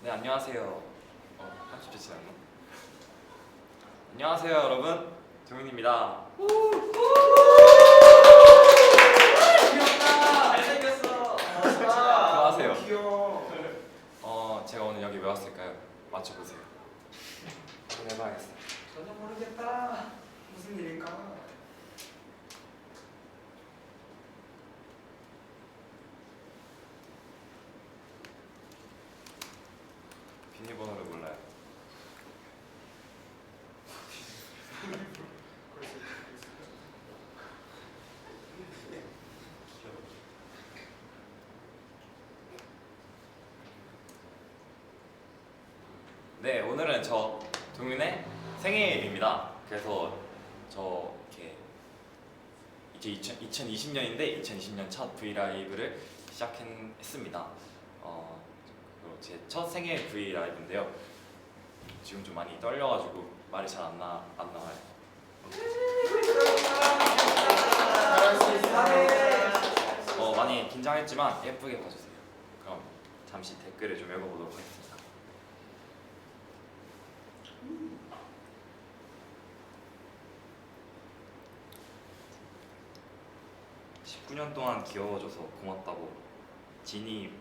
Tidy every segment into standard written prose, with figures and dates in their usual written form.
네, 안녕하세요. 30초 지났나? 안녕하세요, 여러분. 종윤입니다. 귀엽다. 잘생겼어. 안녕하세요. 귀여워. 제가 오늘 여기 왜 왔을까요? 맞춰보세요. 한번 해봐야겠어요. 전혀 모르겠다. 무슨 일일까? 비밀번호를 몰라요. 네, 오늘은 저 동윤의 생일입니다. 그래서 저 이렇게 이제 2020년인데 2020년 첫 브이라이브를 시작했습니다. 제 첫 생일 브이라이브인데요. 지금 좀 많이 떨려가지고 말이 잘 안 나와요. 잘할 수 있어. 많이 긴장했지만 예쁘게 봐주세요. 그럼 잠시 댓글을 좀 읽어보도록 하겠습니다. (19년) 동안 귀여워져서 고맙다고 지니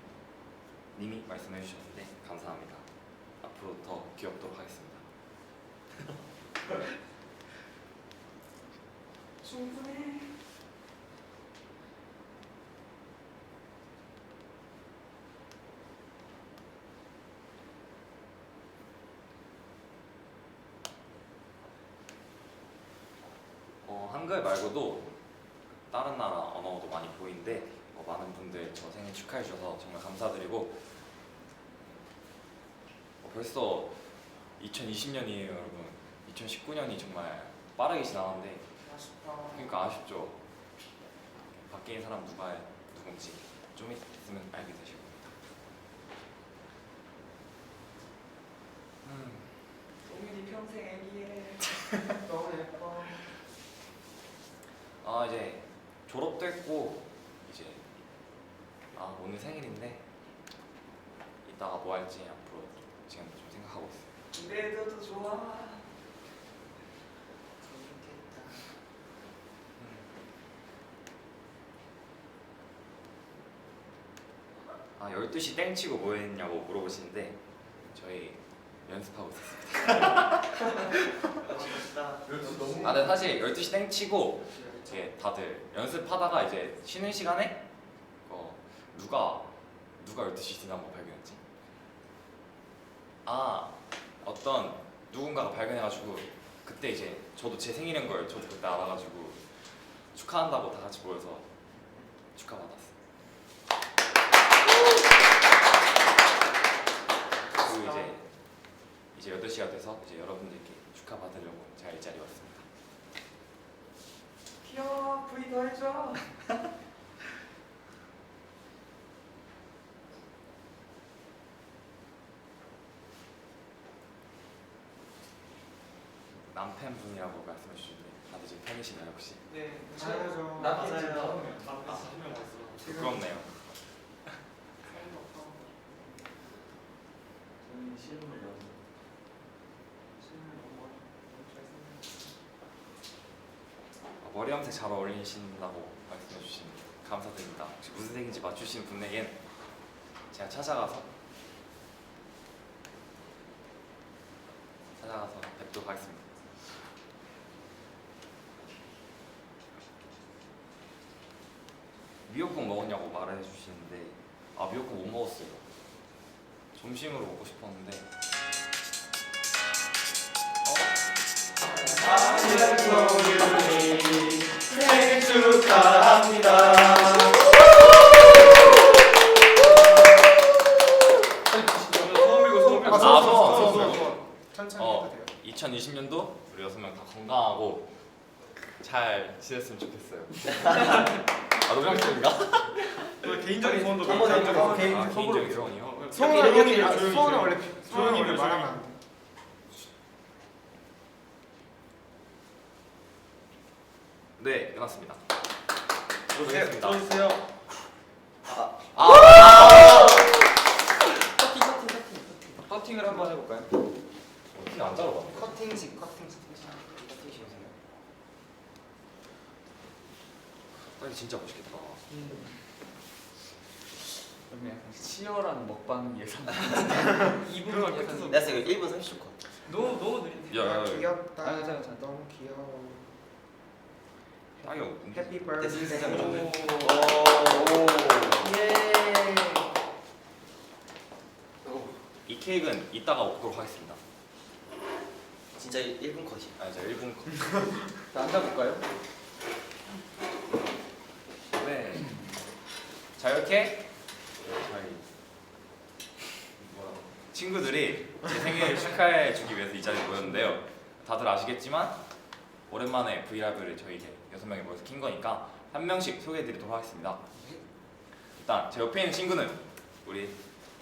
님이 말씀해 주셨는데 감사합니다. 앞으로 더 귀엽도록 하겠습니다. 충분해. 한글 말고도 다른 나라 언어도 많이 보이는데 많은 분들 저 생일 축하해 주셔서 정말 감사드리고 벌써 2020년이에요, 여러분. 2019년이 정말 빠르게 지나갔는데 아쉽다. 그러니까 아쉽죠. 밖에 있는 사람 누군지 좀 있으면 알게 되실 겁니다. 동민이 평생 애기해. 너무 예뻐. 이제 졸업도 했고 이제 오늘 생일인데 이따가 뭐 할지 앞으로 지금 좀 생각하고 있어요. 내도 좋아. 재밌겠다. 12시 땡 치고 뭐 했냐고 물어보시는데 저희 연습하고 있었습니다. 멋있다. 너무. 근데 사실 12시 땡 치고 이제 다들 연습하다가 이제 쉬는 시간에 누가 12시 지난 거 발견했지? 어떤 누군가가 발견해가지고 그때 이제 저도 제 생일인 걸 저도 그때 알아가지고 축하한다고 다 같이 모여서 축하받았어요. 그리고 이제 8시가 돼서 이제 여러분들께 축하받으려고 제가 이 자리에 왔습니다. 귀여워. V 더 해줘. 남편분이라고 말씀해 주셨는데 다들 지금 팬이시나요 혹시? 네. 당연하죠. 남편이 지금 맞아요. 다섯 명. 한명 왔어. 부끄럽네요. 저는 실물이요. 머리 염색 잘 어울리신다고 말씀해 주시니 감사드립니다. 혹시 무슨 색인지 맞추신 분에겐 제가 찾아가서 뵙도록 하겠습니다. 미역국 먹었냐고 말해 주시는데 미역국 못 먹었어요. 점심으로 먹고 싶었는데 생일 축하합니다. 소원. 천천히 해도 돼요. 2020년도 우리 6명 다 건강하고 잘 지냈으면 좋겠어요. 노력인가? 개인적인 소원도 한번 개인적인 소원이요? 소원은 원래 조용히 말하면 안 돼. 네, 끝났습니다. 들어주세요. 아! 커피. 커팅식 커팅식. 빨리 진짜 맛있겠다. 그러면 약간 치열한 먹방 예상. 2분 예상. 내가 이거 1분 30초 컷. 너무 느린데. 야, 귀엽다. 아, 괜찮아. 너무 귀여워. 딱이 없는데. 해피 됐어, 버스데이. 됐어. 예. 이 케이크는 이따가 먹도록 하겠습니다. 진짜 1분 컷이. 아, 이제 1분 컷. 앉아볼까요? 네. 자, 이렇게 저희 친구들이 제 생일을 축하해 주기 위해서 이 자리에 모였는데요. 다들 아시겠지만 오랜만에 브이라이브를 저희 이제 6명이 모여서 킨 거니까 한 명씩 소개해 드리도록 하겠습니다. 일단 제 옆에 있는 친구는 우리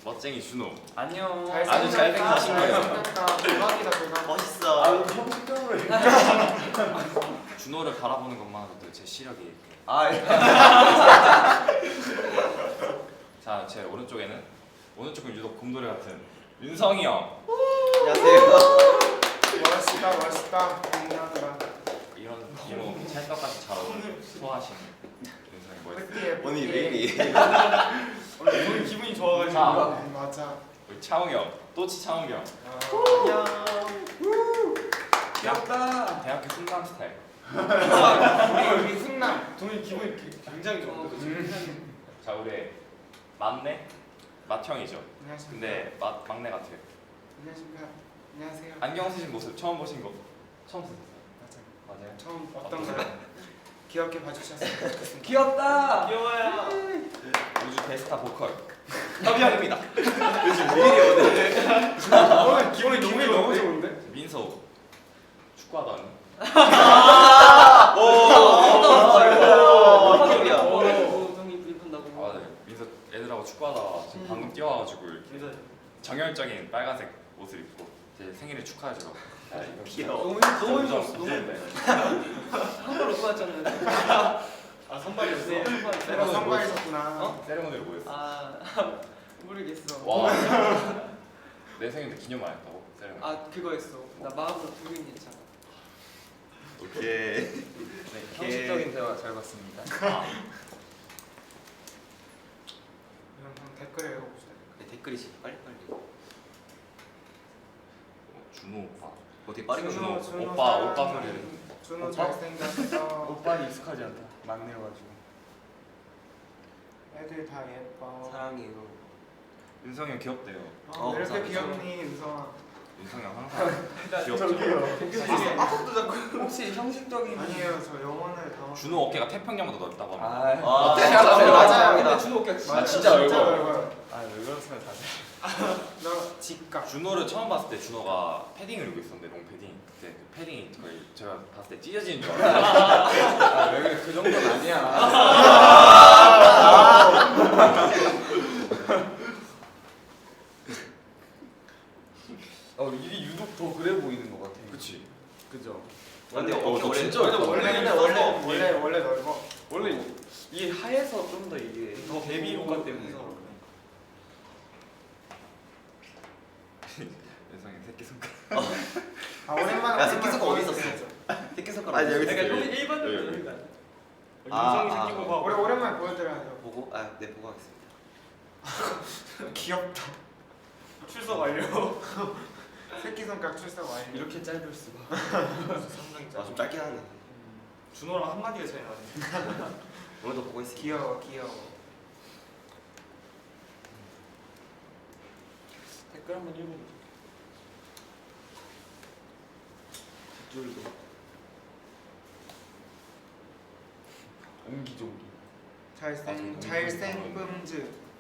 멋쟁이 준호. 안녕. 아주 잘생긴 친구예요. 대박이다 대박. 멋있어. 준호를 바라보는 것만으로도 제 시력이 아, 자, 제 오른쪽은 유독 곰돌이 같은 윤성이 형. 안녕하세요. 멋있다 멋있다. 감사합니다. 이런 너무 찰떡같이 잘 소화하시는 윤성이 멋있어요. 오늘 왜 이리? 오늘 기분이 좋아가지고. 자. 맞아. 우리 차웅이 형, 또치 차웅이 형. 귀엽다. 대학교 순간 스타일. 우리 훈남. 오늘 기분이 굉장히 좋은데. 자, 우리 맏형이죠. 안녕하십니까. 근데 막내 같아요. 안녕하십니까. 안녕하세요. 안경 쓰신 모습 처음 보신 거 처음 쓰셨어요? 맞아요. 맞아요. 처음 어떤가요? 귀엽게 봐주셨으면 좋겠습니다. 귀엽다. 귀여워요. 우주 베스타 보컬 협의형입니다. 요즘 왜 이리 오늘? 오늘 기분이 너무 좋은데? 민서 축구하던 형이 불편다고. 아, 네. 민서 애들하고 축구하다가 지금 방금 뛰어와가지고 이렇게 정열적인 빨간색 옷을 입고 제 생일을 축하해주러. 아, 이거 귀여워. 너무 점점 힘들었어. 너무 힘든데. 한번 놓고 왔잖아요. 아 선발이었어. 네, 내가 선발이셨구나. 세레모니를 뭐였어? 아, 모르겠어. 와. 내 생일인데 기념 안 했다고? 세레모니. 아, 그거 했어. 나 마음으로 두근 했잖아. 오케이. 네, 형식적인 대화 잘 봤습니다. 아, 이런 댓글에 읽어봅시다. 네, 댓글이지. 빨리. 준호 오빠. 어떻게 빠르게 준호, 준호. 준호 오빠 사랑해. 소리를. 준호 오빠? 잘생겼어. 오빠는 익숙하지 않다. 막내여가지고. 애들 다 예뻐. 사랑해요. 윤성이 형 귀엽대요. 왜 이렇게 감사합니다. 귀엽니 은성아? 윤성이 형 항상 귀엽죠. 혹시 형식적인. 아니에요 저 영혼을 담아. 준호 어깨가 태평양보다 넓다고 합니다. 아, 아, 맞아요. 근데 준호 어깨 아, 진짜 넓어요. 아왜 그러세요 다들? 너 직각. 준호를 처음 봤을 때 준호가 패딩을 입고 있었는데 롱 패딩. 그때 그 패딩이 거의 제가 봤을 때 찢어지는 줄 알았어요. 아왜 그래 그 정도는 아니야. 이게 유독 더 그래 보이는 것 같아. 그치. 그죠. 근데 너 원래 진짜 원래 넓어. 원래 이 하에서 좀 더 이게 더 대비 효과 때문에. 윤성이 새끼 손가락. 아 오랜만에. 야, 새끼 손가락 어디 있었어? 보여드려야죠. 새끼 손가락. 아니, 여기 그러니까 있어요. 형이 일반적인 여기. 소리가 아니야. 아, 윤성이 아. 생기고 봐. 오랜만에 보여드려야죠. 보고 네 보고 하겠습니다. 귀엽다. 출석 완료. 새끼 손가락 출석 완료. 이렇게 짧을 수가. 상당히 좀 짧긴 하네. 준호랑 한 마디가 차이 나네. 오늘도 보고 있습니다. 귀여워 귀여워. 댓글 한번 읽어보자. 뒷줄도. 옹기종기. 잘생 뿜즈.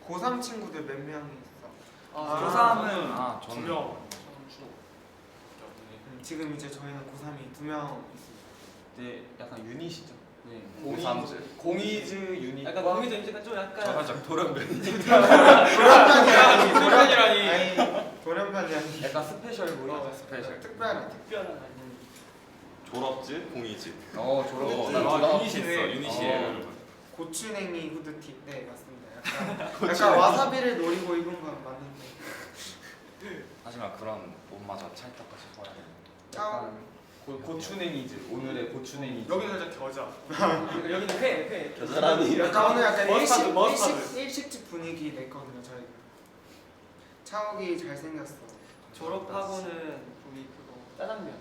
고3 친구들 몇 명이 있어? 고3은 아, 두 저는 명. 지금 이제 저희는 고3이 2명 있습니다. 네, 약간 유닛이죠. 네. 고3즈. 공이즈 유닛. 약간 공이즈 이제 좀 저 약간 살짝 돌연변이. 돌연변이라니. 돌연변이 아니. 약간 스페셜 보이. 스페셜. 특별한. 특별한 졸업즈, 공이즈. 졸업. 나 유닛이네. 있어, 유닛이에요, 여러분. 고추냉이 후드티. 네 맞습니다. 약간 와사비를 노리고 입은 건 맞는데. 하지만 그런 옷마저 찰떡같이 소화해야 되는. 약간 고추냉이즈. 오늘의 고추냉이즈. 여기는 살짝 겨자. 여기는 회. 겨자라니. 약간 오늘 약간 머스타드, 일식, 머스타드. 일식집 분위기 냈거든요 저희가. 차옥이 잘생겼어. 졸업하고는 우리 그거 짜장면.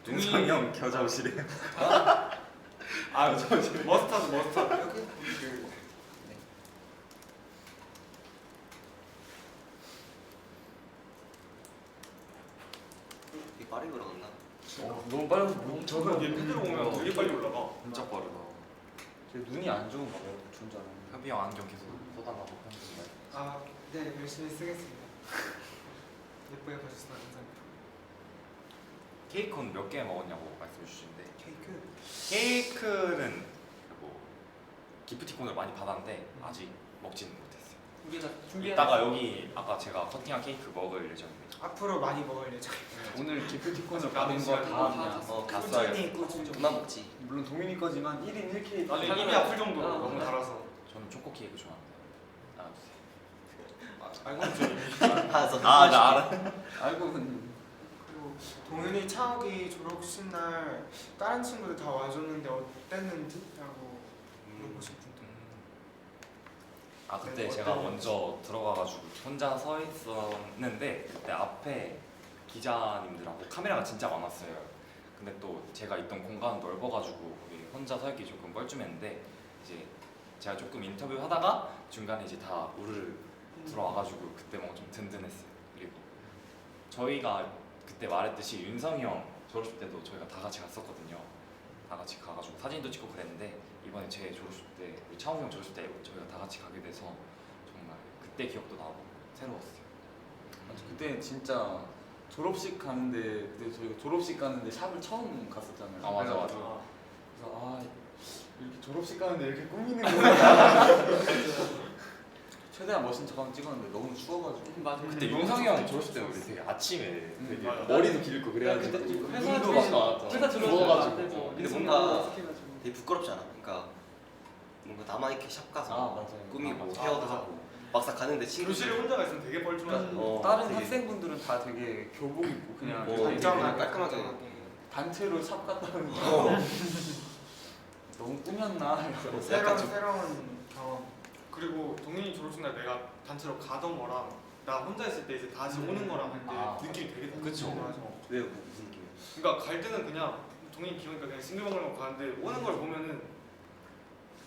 윤성이 형 겨자 오시래. 아 머스타드. 여기 이 빠르게 올라갔나? 너무 빨라서 못 저는 얘 피드로 오면 되게 빨리 올라가. 진짜 빠르다. 제 눈이 안 좋은가 봐요. 고춘자는. 현비 형 안경 계속 쏟아나고 편집인가요? 아, 네 열심히 쓰겠습니다. 예쁘게 봐주셔서 감사합니다. 케이크는 몇 개 먹었냐고 말씀해 주시는데 케이크. 케이크는 뭐 기프티콘을 많이 받았는데 아직 먹지는 못했어요. 우리가 이따가 여기 아까 제가 커팅한 케이크 먹을 예정입니다. 앞으로 많이 먹을 예정입니다. 오늘 기프티콘을 아, 받은 거 시간 다 다 그냥 갔어요. 꾸준히. 그만 먹지. 물론 동민이 거지만 1인 1케이크. 나는 입이 아플 정도로 아, 너무 달아서. 저는 초코 케이크 좋아합니다. 나와주세요. 알고 있죠. 알았어. 나 알아. 알고 보니 그리고 동윤이 차옥이 졸업식 날 다른 친구들 다 와줬는데 어땠는지? 라고 물어보신 분도. 아 그때 네, 제가 어떤 먼저 들어가가지고 혼자 서 있었는데 그때 앞에 기자님들하고 카메라가 진짜 많았어요. 근데 또 제가 있던 공간은 넓어가지고 거기 혼자 서 있기 조금 뻘쭘했는데 이제 제가 조금 인터뷰 하다가 중간에 이제 다 우르르 들어와가지고 그때 뭔가 좀 든든했어요. 그리고 저희가 그때 말했듯이 윤성이 형 졸업식 때도 저희가 다 같이 갔었거든요. 다 같이 가가지고 사진도 찍고 그랬는데 이번에 제 졸업식 때 우리 차홍이 형 졸업식 때 저희가 다 같이 가게 돼서 정말 그때 기억도 나고 새로웠어요. 그때 진짜 졸업식 가는데 그때 저희가 졸업식 가는데 샵을 처음 갔었잖아요. 아, 맞아, 그래가지고 맞아. 그래서 아 이렇게 졸업식 가는데 이렇게 꾸미는구나. 최대한 멋진 척하면 찍었는데 너무 추워가지고. 맞아. 그때 윤성이 형 졸업식 때 우리 되게 아침에 되게 맞아. 머리도 길고 그래가지고 그때 좀 회사 눈도 막 나왔잖아. 회사 들어오면 부어가지고. 안 되죠. 근데 뭔가 되게 부끄럽지 않아? 그러니까 뭔가 나만 이렇게 샵 가서 아 맞아요. 꾸미고 맞아. 헤어도 맞아. 하고 막상 가는데 친구들 교실에 혼자가 있으면 되게 뻘쭘하지. 다른 되게 학생분들은 다 되게 교복 입고 그냥 어, 다 일정하게 깔끔하게. 단체로 샵 갔다 오는 거. 너무 꾸몄나? 새로운 경험. 그리고 동민이 졸업식 날 내가 단체로 가던 거랑 나 혼자 있을 때 이제 다시 오는 거랑 할 때 아, 느낌이 되게 달라. 그쵸. 맞아. 왜 무슨 느낌이야? 그러니까 갈 때는 그냥 동민이 기분이니까 그냥 싱글벙글 가는데 오는 걸 보면은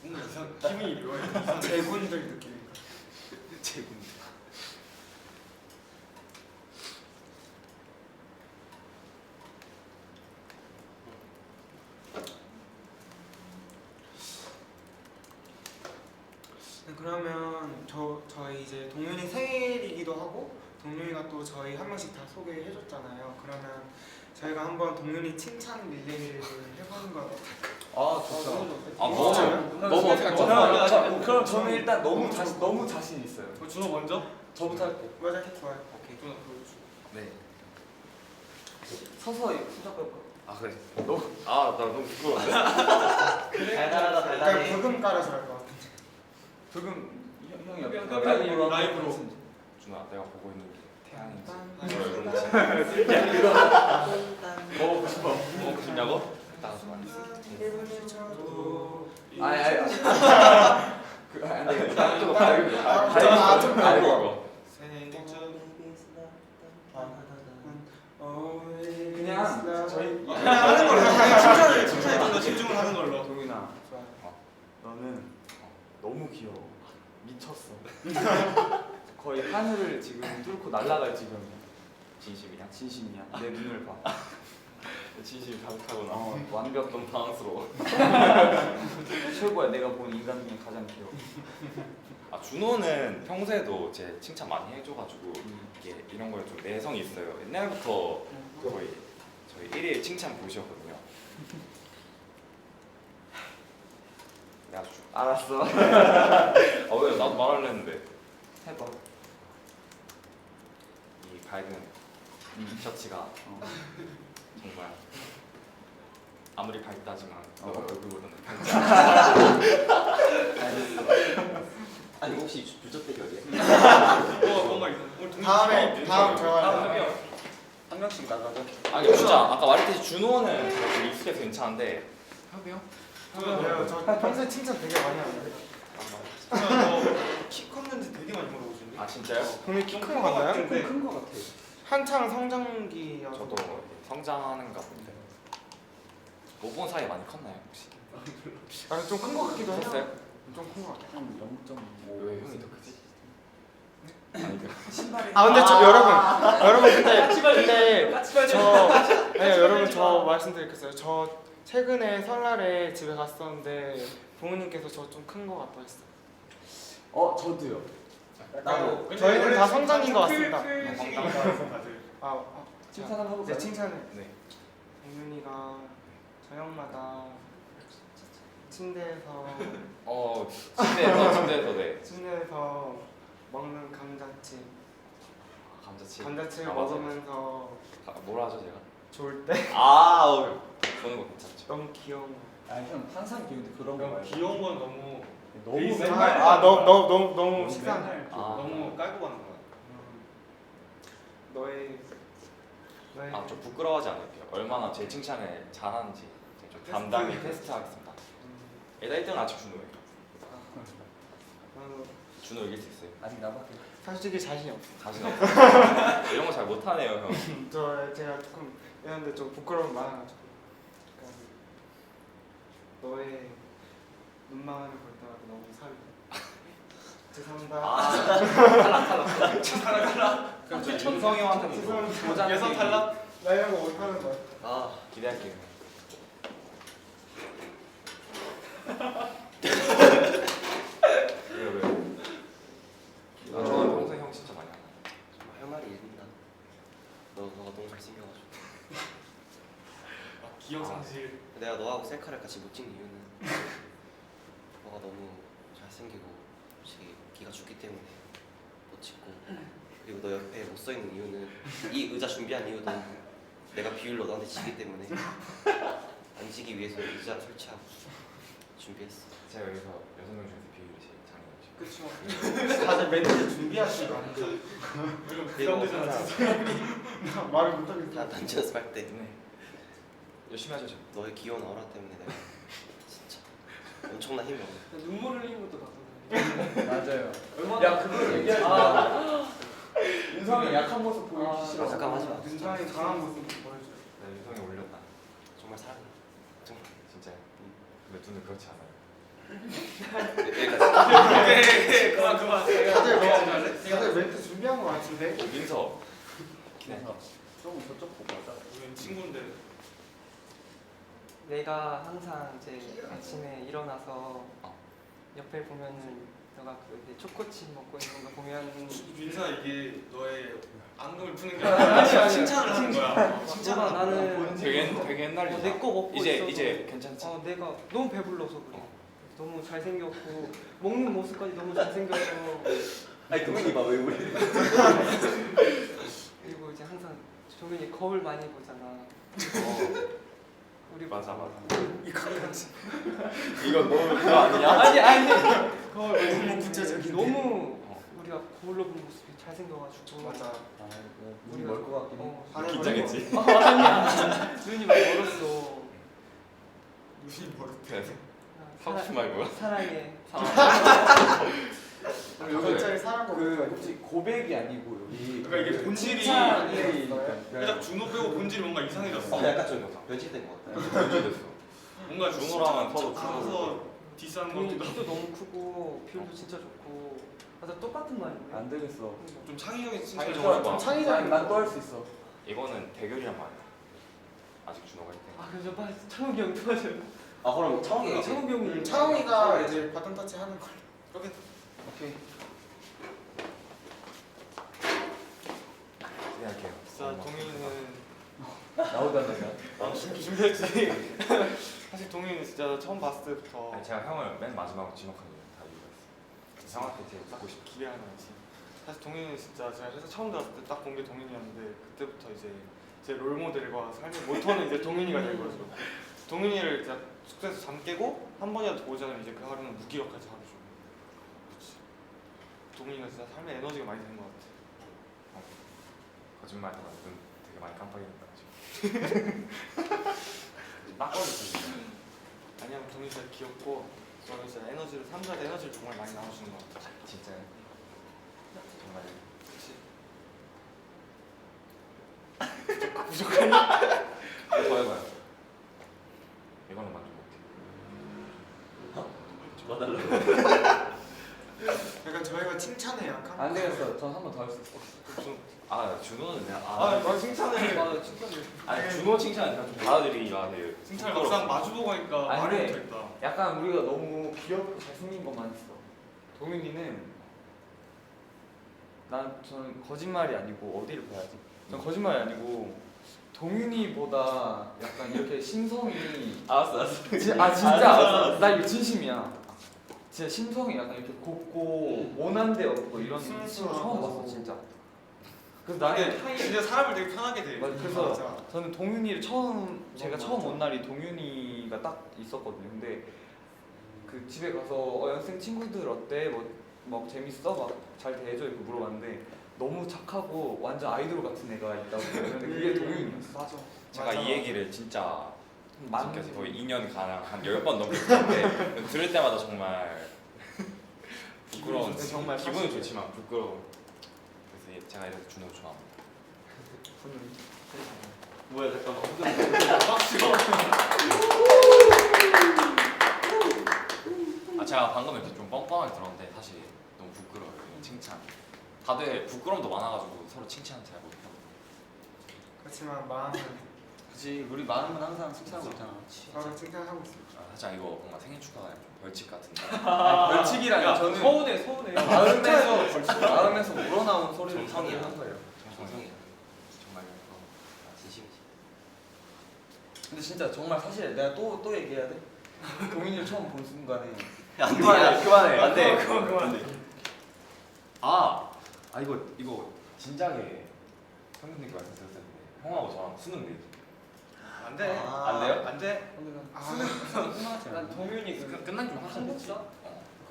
뭔가 기분이 묘해. 이상해. 제군들 느낌인가. 제군. 네, 그러면 저희 이제 동윤이 생일이기도 하고 동윤이가 또 저희 한 명씩 다 소개해줬잖아요. 그러면 저희가 한번 동윤이 칭찬 릴레이를 해보는 건 어떨까요? 아 좋죠. 아 너무 어떻게 그럼 저는 일단 너무 자신 있어요. 그럼 준호 먼저? 저부터 할게요. 맞아, 좋아요. 오케이. 준호 그거 줘. 네. 서서히 시작할까? 아 그래. 나 너무 부끄러운데. 달달하다 그러니까 달달해. 부금 깔아서 할 것 같은데. 조금 형이 형, 옆에 형, 라이브로 라이브로. 했으면 준아 내가 보고 있는 게 태양인지 먹고 싶어. 먹고 싶냐고? 딱 좀 알고 생일 축. 그냥 저희 하는 걸로. 그냥 칭찬에 좀 더 집중을 하는 걸로. 동민아, 좋아요. 너는 너무 귀여워. 미쳤어. 거의 하늘을 지금 뚫고 날아갈 지경이야. 진심이야? 진심이야. 내 눈을 봐. 진심이 가득하구나. 완벽. 너무 당황스러워. 최고야. 내가 본 인간 중에 가장 귀여워. 아 준호는 평소에도 제 칭찬 많이 해줘가지고 이게 이런 거에 좀 내성이 있어요. 옛날부터 거의 저희 1일 칭찬 보시었거든요. 내가 줄. 알았어. 왜 나도 말하려 했는데 해봐. 이 밝은 셔츠가 정말 아무리 밝다지만 너 얼굴보다는 밝지 아니 혹시 불적 대결이야? 뭔가 이상. 오늘 동민이 다음 처음 다음 멘트. 저와요. 한 한 명씩 나가죠. 아니 진짜 아까 말했듯이 준호는 좀 익숙해서 괜찮은데 협이 형? 네, 저 평소에 칭찬 되게 많이 하는데. 키 컸는지 되게 많이 물어보시는데. 아 진짜요? 동민이 키 큰 거 같나요? 큰거 같아. 한창 성장기여서. 저도 성장하는가 본데 못 본 사이 많이 컸나요 혹시? 좀큰 거 같기도 해요. 컸어요? 좀 큰 거 같아요. 한 0.5. 왜 형이 더 크지? 아니 그 아 근데 저 여러분 근데 여러분 저 말씀드리겠어요. 저 최근에 설날에 집에 갔었는데 부모님께서 저 좀 큰 거 같다 했어요. 저도요. 나도 저희는 다 성장인 것 같습니다. 다들. 칭찬 한번 이제 해볼까요? 칭찬을. 네. 동윤이가 저녁마다 침대에서 침대에서 네. 먹는 감자칩 감자칩 감자칩을 아, 맞아. 먹으면서 뭐라 하죠 제가? 좋을 때 보는 거 괜찮죠? 너무 귀여운 거. 형 항상 귀여운데 그런 거 말고. 귀여운 건 너무 너무 베이스 맨날. 너무 식상. 너무 깔고 가는 거야. 너의 좀 부끄러워하지 않을게요. 얼마나 제 칭찬을 잘하는지 좀 담담히 테스트하겠습니다. 일단 1등은 아직 준호예요. 준호 이길 수 있어요. 아직 남았게. 솔직히 자신이 없어. 자신 없어요. 이런 거 잘 못하네요 형. 제가 조금 이런데 좀 부끄러움이 많아가지고. 그러니까 너의 눈망울을 볼 때마다 너무 죄송합니다. 그럼 저 윤성이 형한테 죄송합니다. 예선 탈락? 나 이런 거 못하는 거야. 기대할게요. 왜? 저는 평소에 형 진짜 많이 하나. 정말 할 말이 일린다. 너가 너무 잘생겨가지고. 기억 상실. 내가 너하고 셀카를 같이 못 찍는 이유는 너가 너무 잘생기고 기가 죽기 때문에 못 찍고, 그리고 너 옆에 못 서 있는 이유는 이 의자 준비한 이유도 내가 비율로 너한테 지기 때문에 앉기 위해서 의자를 설치하고 준비했어. 제가 여기서 6명 중에서 비율이 제일 장난이죠. 그쵸. 다들 멘트 준비하시는 거 아니죠? 부담되잖아. 말을 못하겠어. 나 단체 연습할 때 네. 열심히 하죠. 너의 귀여운 아우라 때문에 내가 진짜 엄청난 힘이 얻어. 눈물 흘리는 것도 봤거든요. 맞아요. 얼마나 야 그걸 얘기하지 마. 윤성이 약한 모습 보이기 싫어. 잠깐 하지 마. 윤상이 강한 모습 보여줘. 네, 유성이 올렸다. 정말 사랑해. 정말. 진짜요? 근데 눈은 그렇지 않아요. 여기까지. 그만. 다들 멘트 준비한 거 같은데? 민서. 그래서 조금 저쪽 보고 하자. 우리 친구인데. 내가 항상 이제 아침에 일어나서 옆에 보면은 너가 그 이제 초코칩 먹고 있는 거 보면 윤사 이게 너의 앙금을 푸는 게 아니라 칭찬을 하는 거야. 너가 나는 되게 옛날이다. 내 거 먹고 있어서 이제 괜찮지? 내가 너무 배불러서 그래. 너무 잘생겼고 먹는 모습까지 너무 잘생겨서 아니 동민이 봐왜 우리? 그리고 이제 항상 종현이 거울 많이 보잖아. 우리 맞아. 이거 너무 그거 아니야? 아니 거울 너무 구체적인데? 너무 우리가 거울로 본 모습이 잘생겨가지고 맞아. 눈이 멀것 같긴 해. 반을 긴장했지. 아니야 눈이 많이 멀었어. 눈이 멀어. 그래서 하고 싶은 말 뭐야? 사랑해. 갑자기 사람 그 혹시 고백이 아니고 여기 그러니까 이게 본질이 칭찬이 살짝 준호 빼고 본질이 뭔가 이상해졌어. 약간 좀 변질된 것 같아. 변질됐어. 뭔가 준호랑은 서로 가서 디스하는 동현이 것도 키도 너무 크고 비율도 진짜 좋고 맞아 똑같은 말이네. 안 되겠어. 좀 창의적인 창의적으로 칭찬을 해봐. 창의적인 난또 할 수 있어. 이거는 대결이란 말이야. 아직 준호가 1등. 아 그래서 빨리 창욱이 형 도와줘요. 그럼 창욱이가 창욱이 형이 차웅이가 이제 바톤 터치 하는 걸. 오케이. 기대할게요. 진짜 동현이는 나오잖아요. 준비했지. 사실 동현이 진짜 처음 봤을 때부터 아니, 제가 형을 맨 마지막으로 지목한 이유는 다 이유가 있어요. 형한테 제일 듣고 싶어. 기대하는 거지. 사실 동현이 진짜 제가 회사 처음 들어왔을 때 딱 본 게 동현이었는데 그때부터 이제 제 롤모델과 삶의 모토는 이제 동현이가 된 거죠. 동현이를 진짜 숙소에서 잠 깨고 한 번이라도 보지 않으면 이제 그 하루는 무기력하지 하루죠. 그렇지. 동현이가 진짜 삶의 에너지가 많이 된 것 같아. 거짓말 하다가 눈 되게 되게 많이 깜빡이는 거지. 딱 걸렸어. 아니야 동민이 진짜 귀엽고 저는 진짜 에너지를 삼자의 에너지를 정말 많이 나눠주는 것 같아. 진짜요? 정말. 그렇지. 더 해봐요. 이거는 만족 못해. 도와달라고. 약간 저희가 칭찬에 약한 안 되겠어. 전 한 번 더 할 수 있어. 아 준호는 그냥 난 칭찬을 아니 준호 칭찬 그냥 좀 받아들이기가 해요. 칭찬을 막상 마주보고 하니까 아니, 말을 근데 못했다. 약간 우리가 너무 귀엽고 잘생긴 것만 있어. 동윤이는 저는 거짓말이 아니고 어디를 봐야지? 전 거짓말이 아니고 동윤이보다 약간 이렇게 심성이 알았어. 진짜 나 이거 진심이야. 진짜 심성이 약간 이렇게 곱고 모난데 없고 이런 친구 처음 봤어 진짜. 그래서 나는 근데 진짜 사람을 되게 편하게 대. 맞아, 그래서 맞아. 저는 동윤이를 제가 처음 온 날이 동윤이가 딱 있었거든요. 근데 그 집에 가서 연생 친구들 어때? 뭐 재밌어? 막 잘 대해줘 이렇게 물어봤는데 너무 착하고 완전 아이돌 같은 애가 있다고. 근데 그게 동윤이었어. 맞아. 제가 맞아. 이 얘기를 진짜 많은 지금까지 거의 2년 가량 한 10번 넘게 들었는데 들을 때마다 정말 부끄러운 좋지, 정말 기분은 사실이에요. 좋지만 부끄러워. 그래서 제가 이래서 준호 좋아합니다. 뭐야 잠깐만. 제가 방금 이렇게 좀 뻥뻥하게 들었는데 사실 너무 부끄러워요. 이런 칭찬. 다들 부끄러움도 많아가지고 서로 칭찬을 잘 못하고. 그렇지만 마음은 그치 우리 마음은 항상 칭찬하고 있잖아. 서로 칭찬하고 있어. 살짝 이거 뭔가 생일 축하가 아니라 좀 벌칙 같은데. 벌칙이라니 저는 서운해. 마음에서 우러나온 소리를 정성이야. 한 거예요. 정성이야. 정말 진심이지. 근데 진짜 정말 사실 내가 또 얘기해야 돼. 동윤이를 처음 본 순간에 안 돼. 그만해. 안 돼. 그만. 이거 진작에 선생님께 말씀드렸는데 형하고 저랑 수능 내기. 안 돼. 안 돼요? 안 돼. 난 동윤이 끝난 줄 한국사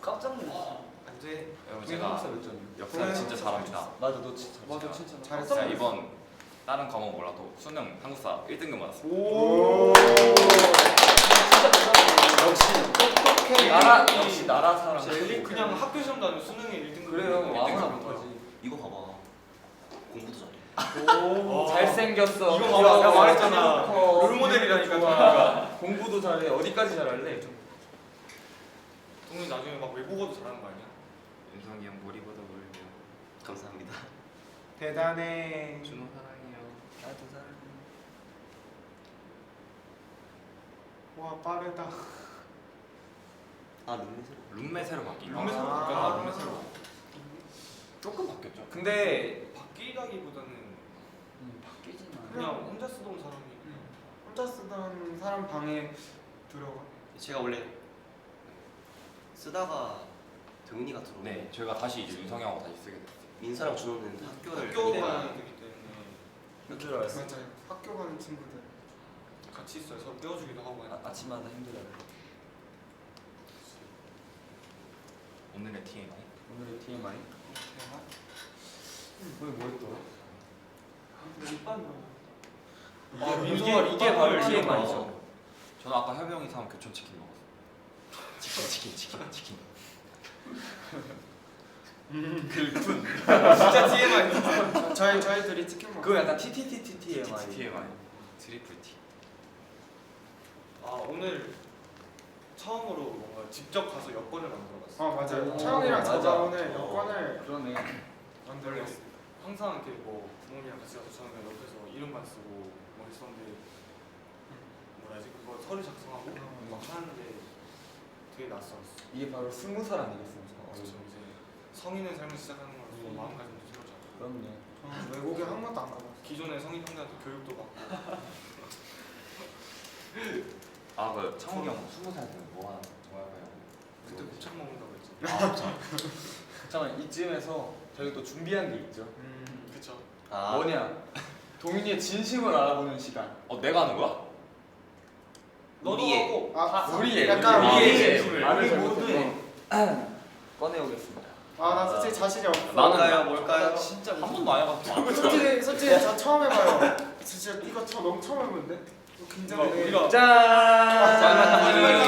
깜짝 놀랐어. 안 돼. 여러분 제가 제가 몇 점이야? 역사를 진짜 잘합니다. 맞아 너 진짜 맞아 진짜. 잘했어. 제가 이번 다른 과목 몰라도 수능 한국사 1등급 받았어요. 오. 역시 나라 사람. 그냥 학교 시험도 아니고 수능에 1등급. 그래요. 일등 아무나 급. 못하지. 이거 봐봐. 공부도 잘해. 오. 잘생겼어. 이거 봐봐. 내가 말했잖아. 커, 롤모델이라니까, 좋아. 공부도 잘해. 어디까지 잘할래? 동훈이 나중에 막 외국어도 잘하는 거 아니야? 윤성이 형 머리보다 멀며 감사합니다. 대단해. 준호 사랑해요. 나도 잘해. 와 빠르다. 아 룸메세. 룸메 새로 바뀐 거. 룸메 새로 바뀌었나? 아, 룸메 새로 바뀌었 조금 바뀌었죠. 근데 바뀌다기보다는 바뀌지만. 그냥 혼자 쓰던 사람이. 혼자 쓰던 사람 방에 들어가. 제가 원래 쓰다가 동윤이가 들어오고 네, 저희가 다시 이제 윤성이 형하고 다시 쓰게 됐어요. 민서랑 준호는 학교를 학교가 다니다가 되기 때문에 힘들어 알았어. 맞아요. 학교 가는 친구들. 같이 있어요. 서로 떼어주기도 하고. 아침마다 힘들어. 오늘의 TMI. 오늘의 TMI. 대박. 오늘 뭐 했더라? 아, 이게 바로 TMI죠. 저는 아까 협이 형이 사온 교촌 치킨 먹었어요. 치킨. 진짜 TMI. 저희 둘이 치킨 먹어. 그거 약간 TMI. TMI. 트리플 T. 아 오늘 처음으로 뭔가 직접 가서 여권을 만들어 봤어. 맞아요. 오, 차영이랑 맞아. 저가 오늘 여권을 그러네. 만들었어요. 항상 이렇게 뭐 부모님이랑 같이 가서 저는 그냥 옆에서 이름만 쓰고 뭐 했었는데 뭐라 해야지 그거 서류 작성하고 막 하는데 되게 낯설었어. 이게 바로 20살 아니겠습니까? 그래서 이제 성인의 삶을 시작하는 거라서 마음가짐도 새로잡고 그럼요. 저는 외국에 한 번도 안 가봤어요. 기존의 성인 형들한테 교육도 받고 그 창욱이 형 20살 때는 뭐 하는 거야? 그때 곱창 먹는다고 했지. 잠깐만 이쯤에서 저희 또 준비한 게 있죠. 그쵸. 아 뭐냐? 동윤이의 진심을 알아보는 시간. 내가 하는 거야? 우리의 아, 우리의 약간 우리의 우리의 진심을. 말을 우리 잘못해서 모두의 꺼내오겠습니다. 나 솔직히 자신이 없어. 나는 뭘까요? 진짜 한 번도 안 해봤어. 솔직히 저 처음 해봐요. 진짜 이거 너무 처음 해보는데? 이거 긴장돼. 우리가 짠. 짠.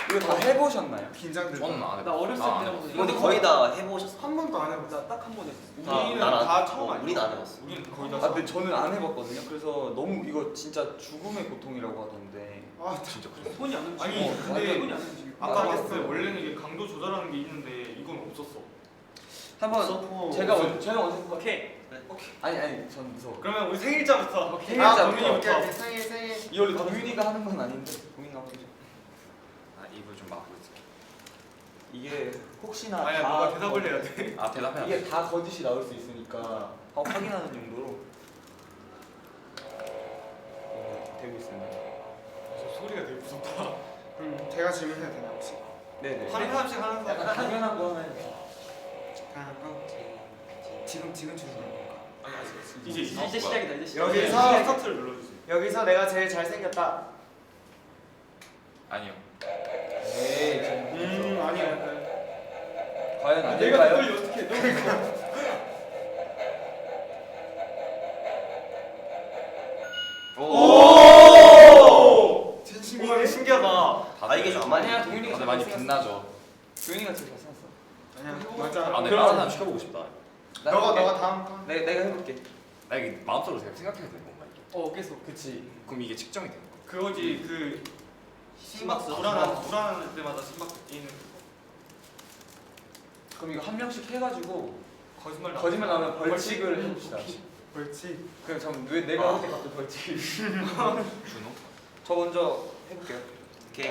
이거 다 해보셨나요? 긴장돼. 저는 안 해봤어. 나 어렸을 때 안 한 해봤어. 번. 근데 거의 다 해보셨어. 한 번도 안 해봤어. 나딱 한 번 했어. 우리는 나는 다 처음 아니야? 우리는 안 해봤어. 우리는 거의 다 아 근데 저는 안 해봤거든요. 그래서 너무 이거 진짜 죽음의 고통이라고 하던데. 진짜 그래. 손이 안 움직여. 아니, 근데 손이 안 움직여. 아까 맞아. 했을 때 원래는 이게 강도 조절하는 게 있는데 이건 없었어. 한번 없었고. 제가 언제 해볼까요? 오케이. 아니 전 무서워. 그러면 우리 생일자부터. 생일자부터. 동윤이부터. 오케이, 생일. 이 원래 동윤이가 하는 건 아닌데 동윤이가 하고 있죠. 입을 좀 막고 있을게. 이게 혹시나 아니야, 다 너가 대답을 해야 돼. 대답해야 돼. 이게 다 거짓이 나올 수 있으니까 확인하는 용도로 되고 있습니다. 저 소리가 되게 무섭다. 그럼 제가 질문해도 되나 혹시? 네네. 한 사람씩 하는 약간 사람. 당연한 거 하면 다양한 거? 지금 질문하는 건가? 아니, 아직. 이제 이제 시작이다. 이제 시작. 여기서 스타트를 눌러주세요. 여기서 내가 제일 잘생겼다. 아니요. 에이 아니요. 과연 안 내가 될까요? 그걸 어떻게 해? 오! 진심이네. 오, 신기하다. 아 이게 나만이 아니야 동윤이가 다들 많이 빛나죠. 동윤이가 제일 잘생겼어. 아니야, 맞아. 아, 네, 그럼- 다른 사람 시켜보고 싶다. 너가 다음 턴. 내가 해볼게. 나 이게 마음속으로 생각해야 되는 건가 이게? 계속. 그치. 그럼 이게 측정이 되는 거야? 그거지 그 심박수. 불안할 때마다 심박 뛰는 그럼 이거 한 명씩 해가지고 거짓말 나오면 벌칙을 해봅시다. 그렇지. 그럼 잠왜 내가 할 때 갑자기 벌칙을? 준호? 저 먼저 해볼게요. 오케이.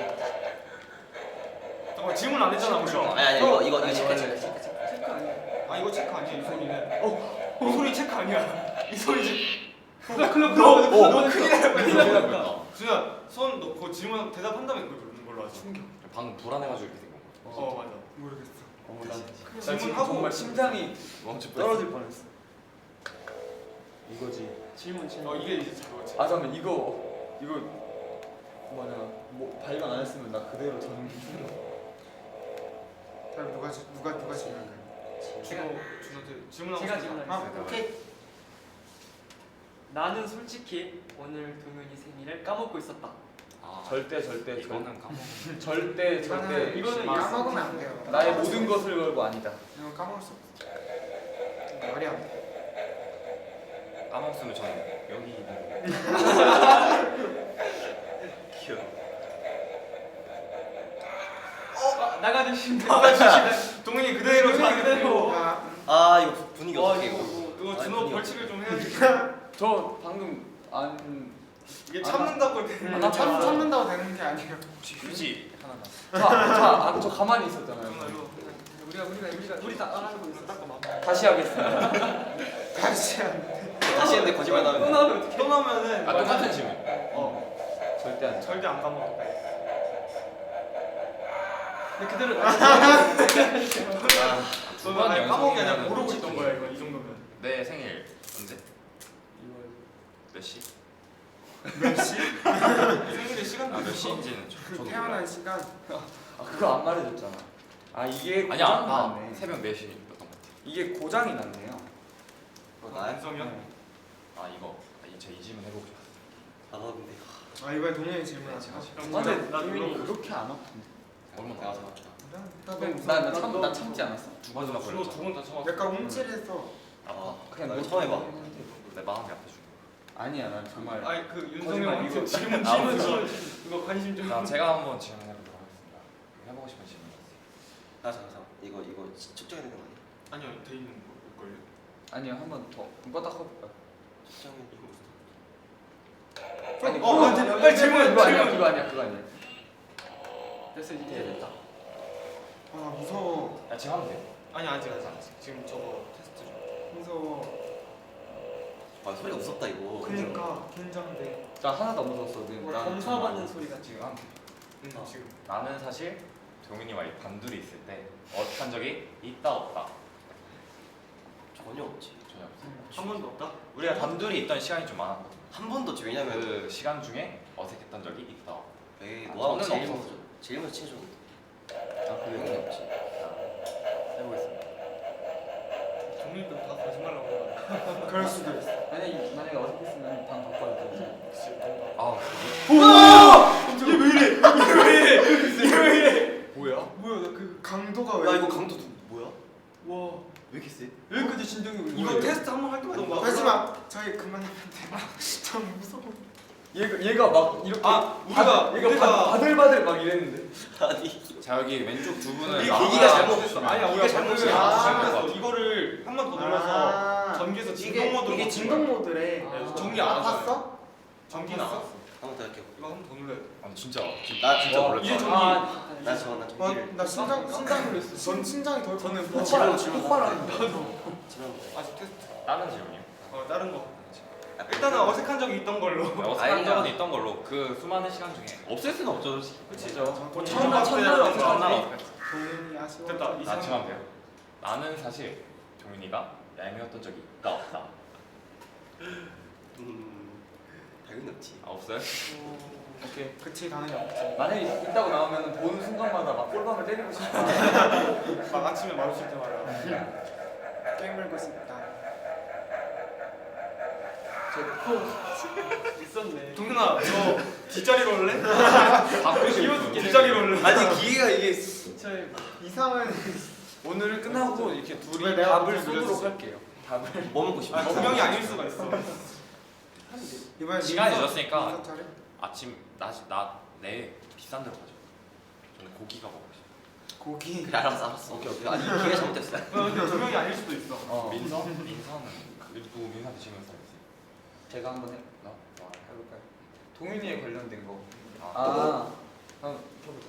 잠깐만 질문 안 했잖아 혹시. 아니 이거 체크 체크. 체크 아니야. 아 이거 체크 아니야 이 소리는. 이 소리 체크 아니야. 이 소리 지금. 클럽 너 큰일 날 큰일 뻔했어. 날 뻔했다. 준야 손 넣고 질문 대답한 다음에 그걸 누르는 걸로 하자. 방금 불안해가지고 이렇게 된 건가? 맞아. 모르겠어. 나 질문하고 지금 정말 심장이 멈출 떨어질 뻔했어. 이거지. 질문. 이게 이제 저거지. 아 잠깐만 이거 뭐냐 뭐 발견 안 했으면 나 그대로 저는 다음 누가 질문할까요? 준호한테 질문하고 제가 싶다. 질문하겠습니다. 오케이. 나는 솔직히 오늘 동윤이 생일을 까먹고 있었다. 절대 이거는 까먹어. 절대 이거는 까먹으면 안 돼요. 나의 모든 것을 걸고 아니다. 이건 까먹을 수 없어. 말이 안 돼. 까먹었으면 저는 여기 있는 귀여워. 나가주시면 동훈이 그대로 자기대로. 아 이거 분위기 어떻게 이거 이거? 이거 아니, 준호 분위기 벌칙을 좀 해야지. 저 방금 안. 이게 참는다고 되는 나 참는다고 되는 게 아니에요. 혹시 휴지 하나만. 저 가만히 있었잖아요. 준호 이거 우리 다 알고 있어. 다시 하겠습니다. 다시 안 돼. 다시 했는데 거짓말 또 나오면. 나오면 어떡해? 또 나오면은 똑같은 질문. 절대 안 돼. 절대 안 까먹어. 근데 그대로 나가주시면 너는 번 아예 까먹기 아니라 연속이면은 모르고 있던 거야 이거 이 정도면. 내 생일 언제? 몇 시? 몇 시? 생일의 시간 몇 시인지는 저도 태어난 몰라요. 시간. 그거 안 말해줬잖아. 이게 아니야. 고장이 났네. 새벽 4시였던 것 같아. 이게 고장이 났네요. 나야? 인성이야? 이거 제가 이 질문 해보고 싶었어요. 나도 근데 이번에 동현이 질문하자. 근데 나 동윤이 이거 그렇게 안 아픈데. 얼마나 내가 나왔어? 잡았잖아. 나 참지 않았어? 두 번이나 준호 걸렸잖아. 두번다 참았어. 약간 움찔해서. 그냥 나 뭐 이거 처음 해봐. 내 마음이 아프죠. 아니야, 난 정말. 아니 그 윤성이 거짓말, 형한테 이거 질문 아, 좀 이거 관심 좀. 자, 제가 한번 질문해보도록 하겠습니다. 해보고 싶은 질문. 아 잠깐 이거 측정해야 되는 거 아니야? 아니요 돼 있는 걸요. 아니요, 한 번 더. 딱 해볼까? 측정해 이거. 아니, 빨리 질문해, 그거 아니야, 질문. 그거 아니야. 됐어 이제 됐다. 무서워. 야, 지금 하면 돼. 아니 아직 지금 저거 테스트 중. 무서워. 아 소리가 무섭다 이거. 그니까 긴장돼. 자, 하나도 안 무서웠어. 검사받는 소리가 지금 하면 돼. 지금. 나는 사실 동윤이와 이 단둘이 있을 때 어색한 적이 있다 없다. 전혀 없지. 전혀 없어. 한 번도 없다? 우리가 단둘이 있던 시간이 좀 많았거든. 한 번도 없지. 왜냐면 그 시간 중에 어색했던 적이 있다. 에이 아, 너하고 저는 제일 없었어. 먼저 친해졌는데. 그게 없지. 해보겠습니다. 동민이 다 거짓말하고 있는 그럴 수도 있어. 만약에 어색했으면 방 바꿔야 돼. 아 뭐야? 뭐야 나 그 강도가 왜? 나 이거 강도 뭐야? 와 왜 이렇게 세? 여기까지 진동이 울고. 이거 테스트 한번 할게 봐. 하지마 저희 그만하면 돼. 좀 무서워. 얘가 막 이렇게 우리가 바들바들 막 이랬는데. 아니 자 여기 왼쪽 두 분은 이게 나와야 기기가 잘못했어. 아니야 기기가 우리가 잘못했어. 잘못했어. 이거를 한 번 더 눌러서 전기에서 진동 모드로 이게 진동 모드래. 전기 안 왔어요. 봤어? 전기 나왔어. 한번 더 할게. 이거 한 번 더 눌러야 돼. 아니 진짜 나 진짜 와, 몰랐다. 이게 전기. 나 전기를. 나 심장 놀랐어. 전 심장이 덜 저는 뻔했어. 폭발하는 거. 지금 아직 테스트. 다른 질문이요? 다른 거. 일단은 어색한 적이 있던 걸로. 어색한 적은 있던 걸로 그 수많은 시간 중에 없을 수는 없죠 솔직히. 그치죠. 처음 봤을 때 첫날 어색한 거. 어색하지. 동현이 아쉬워. 됐다. 나 이상. 지금 돼요. 나는 사실 종민이가 얄미웠던 적이 있다 없다. 당연히 없지. 아 없어요? 오케이. 그치 당연히 없지. 만약에 있다고 나오면 보는 순간마다 막 꼴밤을 때리고 싶어. 막 아침에 마주칠 때 말이야. 깨물고 싶다. 있었네. 동현아 너 뒷자리로 올래? 바꾸고 싶어. 뒷자리로 올래? 아니 기계가 이게 저희 이상은 오늘 끝나고 이렇게 둘이 왜 내가 답을 먼저 쏘도록 눌렀지? 할게요. 답을. 뭐 먹고 싶어? 분명히 아닐 수가 있어. 이번에 시간이 민서- 늦었으니까. 민서 차례? 아침 나내 비싼 데로 가죠. 저는 고기가 먹고 싶어. 고기. 그래 알았어. 오케이. 아니 기계가 잘못됐어. 근데 분명히 아닐 수도 있어. 민서는 누구 민서한테 질문 사있어요 제가 한번 해. 나? 해볼까요? 동윤이에 관련된 거. 아. 한번 켜보자.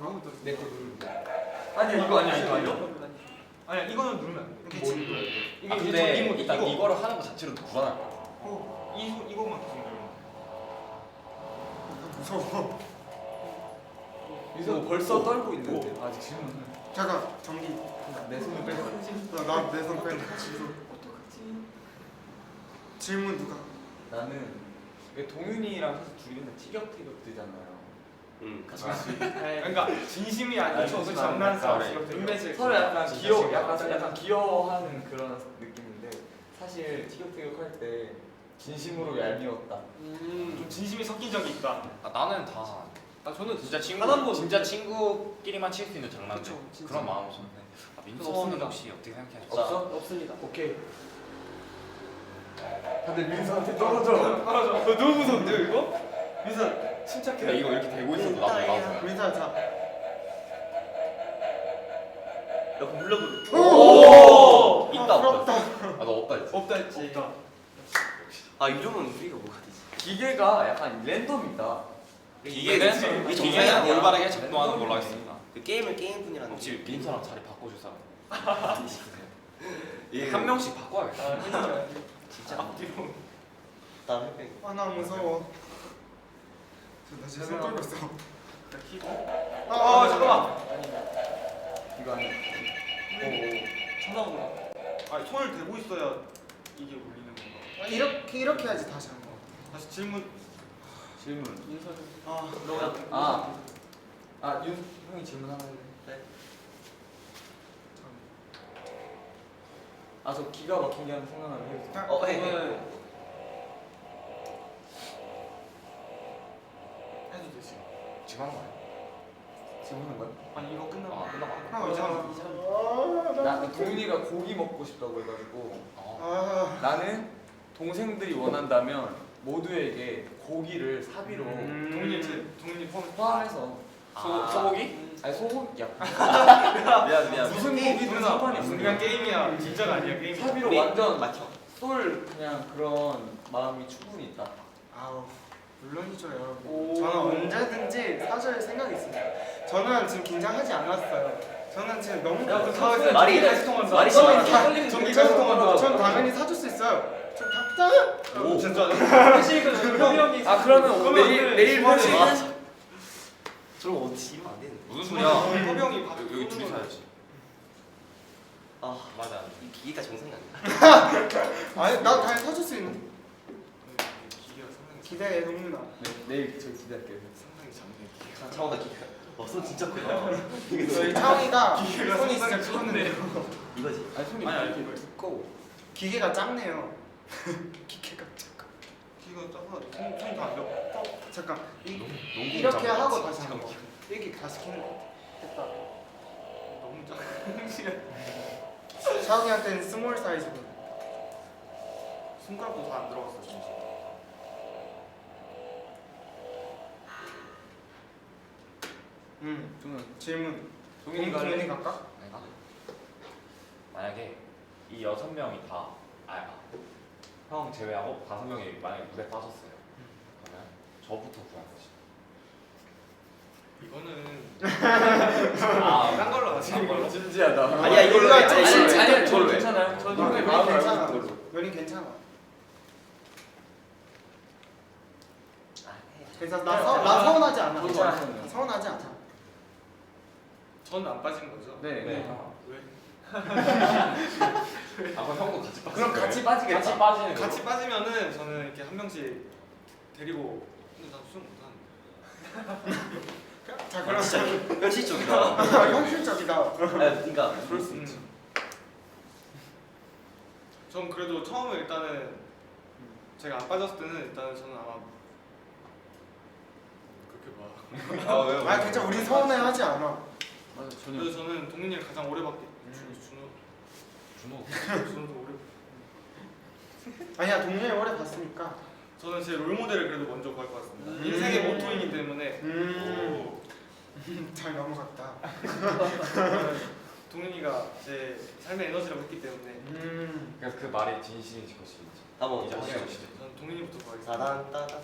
너무 더. 내 거 누르고. 아니야 이거 아니야 이거 아니야. 아니야 이거는 누르면 안 돼. 이렇게 뭘 지- 눌러야 돼? 이게 아 이제 근데 전기 모드 일단 이거. 이거를 하는 거 자체로도 불안할 거야. 이거만 계속 누르면. 무서워. 이거 벌써 떨고 있는데 아직 질문을. 잠깐 전기. 내 손을 빼고. 나내손 빼. 어떡하지? 질문 누가? 나는 왜 동윤이랑 사실 둘이 맨날 티격태격되잖아요. 같이 그러니까 진심이 아니고 아니, 저 장난감. 그래. 눈매질. 서로 약간 진짜 귀여, 신기하다. 약간 귀여워하는 그런 느낌인데 사실 티격태격할 때 진심으로 얄미웠다. 좀 진심이 섞인 적이 있다. 아, 나는 다 저는 진짜 친구 하나만 진짜 친구끼리만 칠 수 있는 장난들 그쵸, 진짜. 그런 마음으로 쳤는데 민서는 없습니다. 혹시 어떻게 생각하실지 없어? 없습니다. 오케이. 다들 민서한테 떨어져. 너무 무서운데요 이거? 민서 침착해. 근데 이거 이렇게 되고 있어도 나도 나도 민서 자. 야 물러보래. 오! 있다 없다 부럽다. 아너 없다 했지 없다 했지. 아 이러면 우리가 뭐가 되지? 기계가 약간 랜덤이다. 기계는 이게 기계는 정상이 올바르게 아니야. 작동하는 걸로 하겠습니다 그 게임을 게임뿐이라는. 혹시 민서랑 자리 바꿔줄 사람 있으세요? 예. 한 명씩 바꿔야겠다 진짜 앞뒤로. 다음 햇빛. 아나 무서워. 나 지금 손 떨고 있어. 잠깐만. 이거 아니야. 쳐다보라. 아 손을 대고 있어야 이게 울리는 건가? 이렇게 해야지 다시 한 번. 다시 질문. 질문. 아 윤 형이 질문 하나 할래? 네. 아 저 기가 막힌 게 하나 생각나면 해주세요. 해. 해도 되지. 지금 하는 거 아니야? 지금 하는 거야? 아니 이거 끝나면 끝나고 이제 나 동윤이가 고기 먹고 싶다고 해가지고 아 나는 동생들이 원한다면 모두에게 고기를 사비로 동민이 포함해서 소고기? 아니 소고기야 미안. 무슨 고기든 상관이 없는 그냥 거야. 게임이야. 진짜가 아니야 게임. 사비로 우리 완전 맞죠? 쏠 그냥 그런 마음이 충분히 있다. 아우 물론이죠 여러분. 오. 저는 언제든지 사줄 생각이 있습니다. 저는 지금 긴장하지 않았어요. 저는 지금 너무 말이 다시 통한다. 말이 저는 심하다. 전기 다시 통한다. 전 당연히 사줄 수 있어요. 좀 답답. 오 진짜. 사실 그 형이 아 그러면 그러면 내일 주말에 펼치 저럼 어떻게 이러면 안 되는데. 무슨 소리야 허병이 여기 둘이 사야지 아 맞아 이 기계가 정상이 아니야. 아니 나 당연히 사줄 수 있는. 기계가 상당히 기대해 동민아. 내일 저 기대할게요. 상당히 작네. 잠깐만 기계. 손 진짜 크다. 저희 차웅이가 기계가 손이 진짜 상당히 크거든요. 이거지. 아니 손이 아니, 이렇게 두꺼워. 기계가 작네요. 기계가 작아. 키가 작아. 손이 다안 돼. 잠깐 농구 이렇게 장갑 하고 같이. 다시 한번 이렇게 다시 키는 거 됐다. 너무 작아. 차웅이한테는 스몰 사이즈고. 손가락도 다 안 들어갔어 진짜. 질문. 동윤이가 동윤이 할래? 갈까? 내가? 만약에 이 6명이 다 형 제외하고 5명이 만약에 무대 빠졌어요. 그러면 저부터 구할 것이다. 이거는 아, 딴 걸로 하지. 딴 걸로. 진지하다. 아니야 이걸로 해. 아니, 아니 이걸로 저 해. 괜찮아요. 저 아, 형의 연인 마음을 괜찮아. 알고 있는 걸로. 연인 괜찮아. 아, 그래서 나 서운하지 않아. 저도 괜찮아. 안 서운해요. 서운하지 않아. 전 안 빠진 거죠? 네. 네. 왜? 아, 그럼 형도 같이 빠질 그럼 거예요? 같이 빠지겠다. 같이 빠지는 거. 같이 빠지면은 저는 이렇게 한 명씩 데리고. 근데 난 수영 못하는데. 자 아, 그럼 진짜 현실적이다. 현실적이다. 그러니까 그럴 수 있지. 전 그래도 처음에 일단은 제가 안 빠졌을 때는 일단은 저는 아마 그렇게 봐. 아 왜요? 아 진짜 우리 서운해하지 않아. 맞아 전혀. 그래서 저는 동민이를 가장 오래 봤기. 준호도 오래. 아니야 동현이 오래 봤으니까. 저는 제 롤모델을 그래도 먼저 구할 것 같습니다. 음. 인생의 모토이기 때문에 잘 넘어갔다. 동민이가 제 삶의 에너지라고 했기 때문에 그래서 그 말이 진실인지 거짓인지 한번 이제 보시죠. 확인해 주시죠. 저는 동민이부터 구하겠습니다. 따단 따단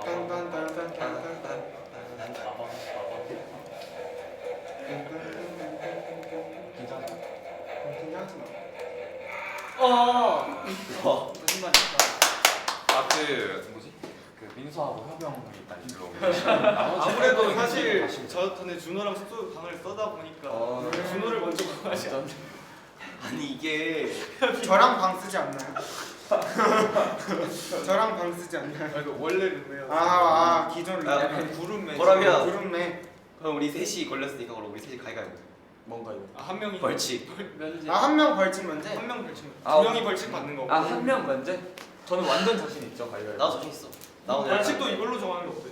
딴딴딴딴딴딴. 괜찮아. 긴장하지 마. 무슨 말일까? 아, 뭐지? 그 민수하고 협영이 일단 일로. 아무래도 사실 저 전에 준호랑 숙소 방을 써다 보니까 어. 준호를 먼저 구하죠. 아니 이게 저랑 방 쓰지 않나요? 저랑 방 쓰지 않나요? 아, 이거 원래 룸메요. 기존 아, 룸메. 구름매. 그러면 구름메. 그럼 우리 셋이 걸렸으니까 그럼 우리 셋이 가위가위보. 뭔가요? 한 명이 벌칙. 면제. 한 명 벌칙 문제. 한 명 벌칙. 아, 두 명이 벌칙 받는 거고. 아한 명 먼저? 저는 완전 자신 있죠 가위바위보. 나도 자신 있어. 나 오늘 벌칙도 이걸로 정하는 게 어때?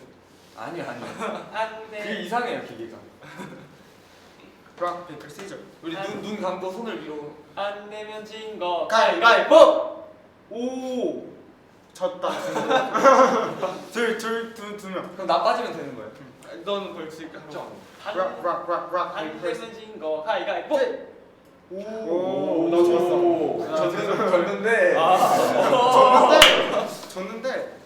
아니요. 그 안돼. 이상해요 기계가. 락 페이퍼 시저. 우리 눈 감고 손을 위로. 안 내면 진 거. 가위바위보. 오. 졌다. 두 명. 그럼 나 빠지면 되는 거예요. 넌 벌칙 하죠. 락 안 페이퍼 내면 진 거. 가위가위보. 오, 너 졌어. 저 지금 졌는데. 졌는데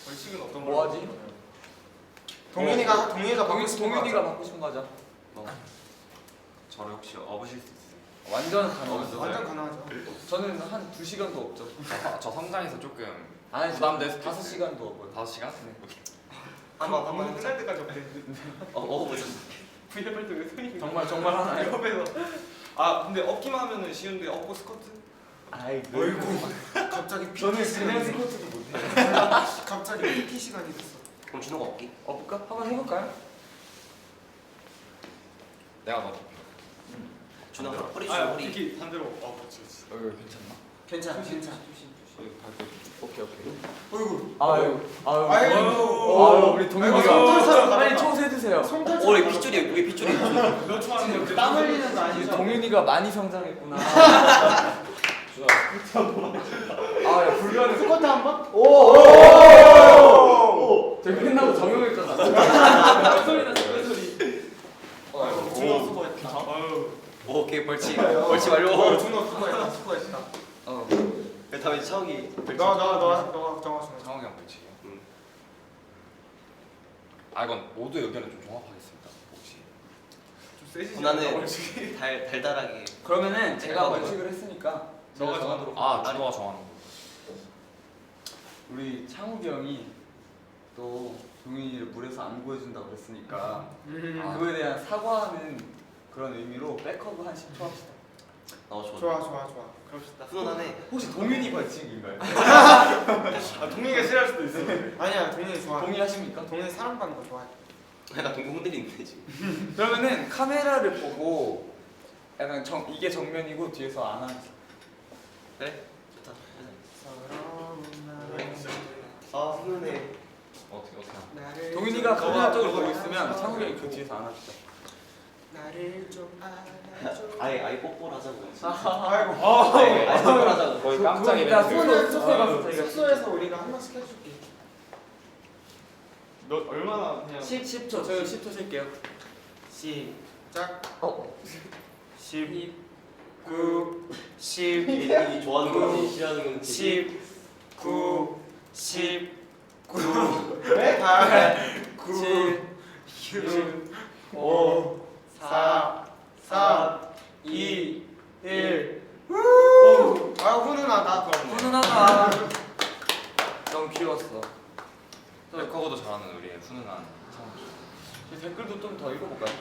벌칙은 어떤 뭐 걸로? 하지? 동윤이가 받고 싶은 거 동윤이가 하자. 받고 싶은 거 하자. 저를 혹시 업으실 수 있어요? 완전 가능하죠. 완전 가능하죠. 저는 한 2시간도 없죠. 저 성장에서 조금 아니 부담될 수도 5시간도 없어요. 5시간? 한번 끝날 때까지 없대. 먹어보자. VFR 때왜 손이 정말 하나요? 옆에서. 아 근데 업기만 하면은 쉬운데 업고 스쿼트? 아이 어이구. 갑자기 PT 저는 시간이 그냥 스쿼트도 못해요. 갑자기 PT 시간이 됐어. 그럼 준호가 없기? 볼까? 한번 해볼까요? 내가 너 준호가 허리 아 줘 허리. 이렇게 반대로. 그렇지. 괜찮나? 괜찮아. 오케이. 어이구. 아유 우리 아이고, 동현이가 손 빨리 청소해 주세요. 손 오, 이 핏줄이 여기 핏줄이. 몇 초 하는 건데? 땀 흘리는 거 우리 아니죠? 동윤이가 많이 성장했구나. 야 불가능. 스쿼트 한 번? 되게 끝나고 정형했잖아. 소리 났어. 소리. 준호 수고했다. 오케이 벌칙 완료. 준호 수고했다. 다음에 차욱이 벌칙. 너가 정하시면. 상황이 형 벌칙이요? 응. 아, 이건 모두 의견을 좀 종합하겠습니다. 혹시 좀 세지지. 나는 벌칙이. 달달하게. 그러면은 제가 제가 벌칙을 했으니까 너가 제가 정하도록. 아, 준호가 정하는 거. 우리 창욱이 형이 또 동윤이를 물에서 안 구해준다고 그랬으니까 그거에 대한 사과하는 그런 의미로 백허그 한 10초 합시다. 좋아. 그럽시다. 훈훈하네. 혹시 동윤이 벌칙인가요? 아, 동민이가 싫어할 수도 있어. 아니야, 동현이 좋아. 동의하십니까? 동현이 사랑받는 거 좋아해. 약간 동공 흔들리는데 지금. 그러면은 카메라를 보고 약간 이게 정면이고 뒤에서 안 하는. 그래? 좋다. 서러운 아 훈훈해. 어떻게 나를 동윤이가 좀 카메라 쪽을 보고 알아줘. 있으면 창욱이 형이 그 뒤에서 안아주자. 나를 좀 알아줘. 아예 뽀뽀를 하자고. 아이고. 아예 뽀뽀를 하자고. 거의 깜짝 이따 이벤트. 숙소에 가서 저희가 숙소에서 우리가 한 번씩 해줄게. 너 얼마나 그냥 10초 저희 10초 쉴게요. 시작. 10 9 10 이 좋아하는 건지 싫어하는 건지. 10 9 10 9 8 9 6 5 4 3 2 1 아 훈훈하다. 훈훈하다. 너무 귀여웠어. 백허그도 잘하는 우리의 훈훈한 창욱. 저희 댓글도 좀 더 읽어볼까요?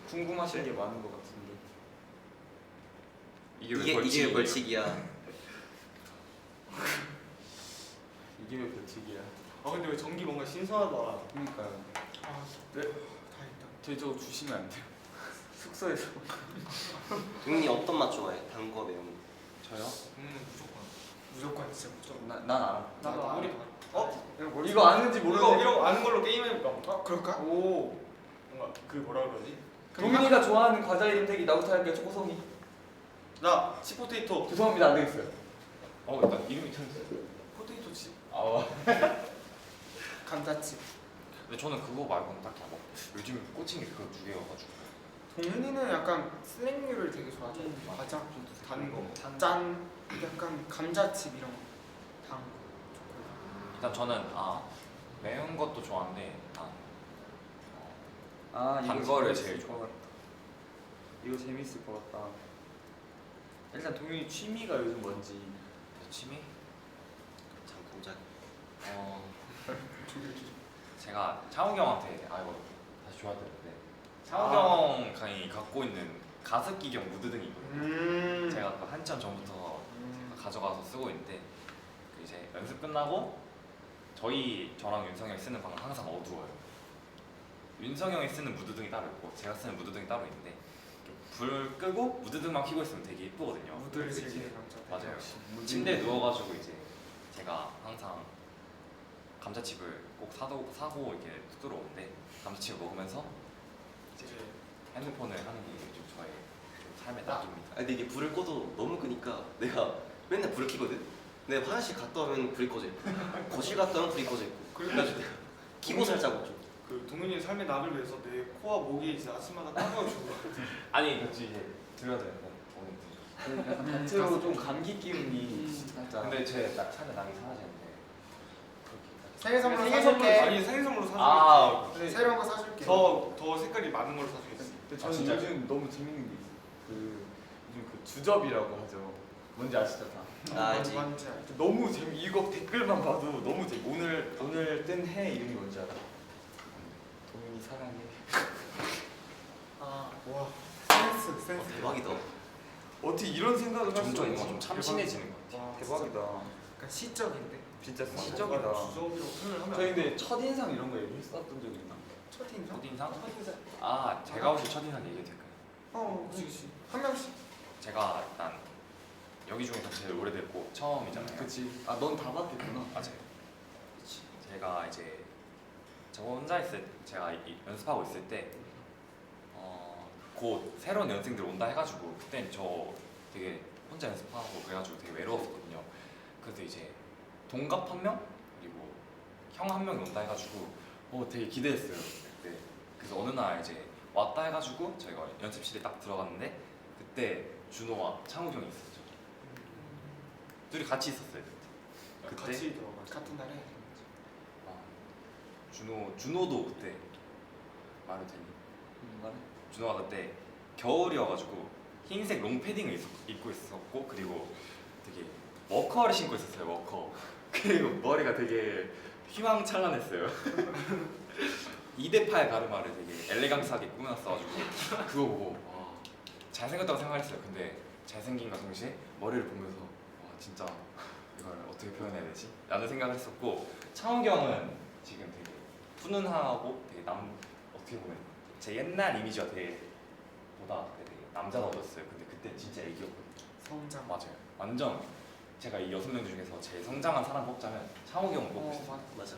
궁금하신 게 많은 것 같은데. 이게 왜 이게 벌칙이에요? 벌칙이야. 이게 왜 벌칙이야? 아 근데 왜 전기 뭔가 신선하다. 그러니까요. 아, 네? 다행이다. 저희 저거 주시면 안 돼요? 숙소에서. 동민이 어떤 맛 좋아해? 단 거, 매운 거. 저요? 무조건. 무조건 진짜 무조건. 난 알아. 나도 우리 어? 이거 아는지 모르는데. 이거 아는 걸로 게임해볼까? 어 그럴까? 오. 뭔가 그 뭐라 그러지? 동민이가 좋아하는 과자 이름 대기 나부터 할게요. 초코송이. 나 치포테이토. 죄송합니다. 안 되겠어요. 일단 이름이 틀렸어요. 포테이토 칩. 감자칩. 근데 저는 그거 말고는 딱히 안 먹고 요즘 꽂힌 게 그거 두 개여가지고. 동현이는 약간 스낵류를 되게 좋아하죠. 과자, 단 거. 짠, 약간 감자칩 이런 거, 단 거. 일단 저는 매운 것도 좋아하는데 단 거를 제일 좋아했다. 이거 재밌을 것 같다. 일단 동윤이 취미가 요즘 뭔지. 취미? 참 공작. 제가 창욱이 형한테 이거 다시 줘야 되는데 창욱이 형이 갖고 있는 가습기경 무드등이 있거든요. 제가 그 한참 전부터 가져가서 쓰고 있는데 그 이제 연습 끝나고 저랑 윤성이 형이 쓰는 방은 항상 어두워요. 윤성이 형이 쓰는 무드등이 따로 있고 제가 쓰는 무드등이 따로 있는데 불 끄고 무드등만 켜고 있으면 되게 예쁘거든요. 무드를 즐기는 남자. 맞아요. 침대에 누워가지고 이제 제가 항상 감자칩을 꼭 사고 이렇게 숙소로 오는데 감자칩을 먹으면서 이제 핸드폰을 하는 게 요즘 저의 좀 삶의 낙입니다. 근데 이게 불을 꺼도 너무 끄니까 내가 맨날 불을 켜거든? 근데 화장실 갔다 오면 불이 꺼져 있고 거실 갔다 오면 불이 꺼져 있고 그래가지고 내가 키고 살자고 좀. 그 동민이의 삶의 낙을 위해서 내 코와 목이 이제 아침마다 따가워지고. 아니 그치 이제 드려야 되는데 오늘 단체로 좀 감기 기운이 살짝. 근데 제 삶의 낙이 사라지는데 생일 선물 생일 선물 사줄게. 아니 생일 선물로 사주겠지. 네, 새로운 거 사줄게. 더 색깔이 많은 걸로 사주겠지. 근데 저는 진짜요? 요즘 너무 재밌는 게 있어요. 요즘 그 주접이라고 하죠. 뭔지 아시죠 다? 알지. 뭔지 알죠? 너무 이거 댓글만 봐도 너무 오늘 뜬 해 이름이 뭔지 알아? 동민이 사랑해. 와 센스. 대박이다. 어떻게 이런 생각을 할 수가 점점 있지? 뭔가 좀 참신해지는 것 같아요. 와, 대박이다. 약간 시적인데. 진짜 시적이다. 시적이다. 주접이라고 표현을 하면. 저희 근데 첫인상 이런 거 얘기했었던 적 있나? 첫인상? 첫인상? 제가 혹시 첫인상 얘기해도 될까요? 그치. 한 명씩. 제가 일단 여기 중에서 제일 오래됐고 처음이잖아요. 그치. 넌 다 봤겠구나. 맞아요. 제가 이제 저 혼자 있을 제가 연습하고 있을 때 곧 새로운 연생들 온다 해가지고 그땐 저 되게 혼자 연습하고 그래가지고 되게 외로웠거든요. 그래서 이제 동갑 한 명 그리고 형 한 명이 온다 해가지고 되게 기대했어요 그때. 그래서 어느 날 이제 왔다 해가지고 저희가 연습실에 딱 들어갔는데 그때 준호와 창욱이 형이 있었죠. 둘이 같이 있었어요 그때. 같이 들어가. 같은 날에. 준호도 그때 말해도 되니? 말해. 준호가 그때 겨울이어가지고 흰색 롱패딩을 입고 있었고 그리고 되게 워커를 신고 있었어요. 워커. 그리고 머리가 되게 휘황찬란했어요. 2대8 가르마를 되게 엘레강스하게 꾸며놨어가지고 그거 보고 와, 잘생겼다고 생각했어요. 근데 잘생긴과 동시에 머리를 보면서 와 진짜 이걸 어떻게 표현해야 되지? 라는 생각을 했었고 창욱이 형은 지금 되게 훈훈하고 되게 어떻게 보면 제 옛날 이미지가 되게 되게 남자다웠어요. 근데 그때 진짜 애기였거든요. 성장. 맞아요. 완전 제가 이 6명 중에서 제일 성장한 사람 뽑자면 창욱이 형을 뽑고 있어요. 맞아.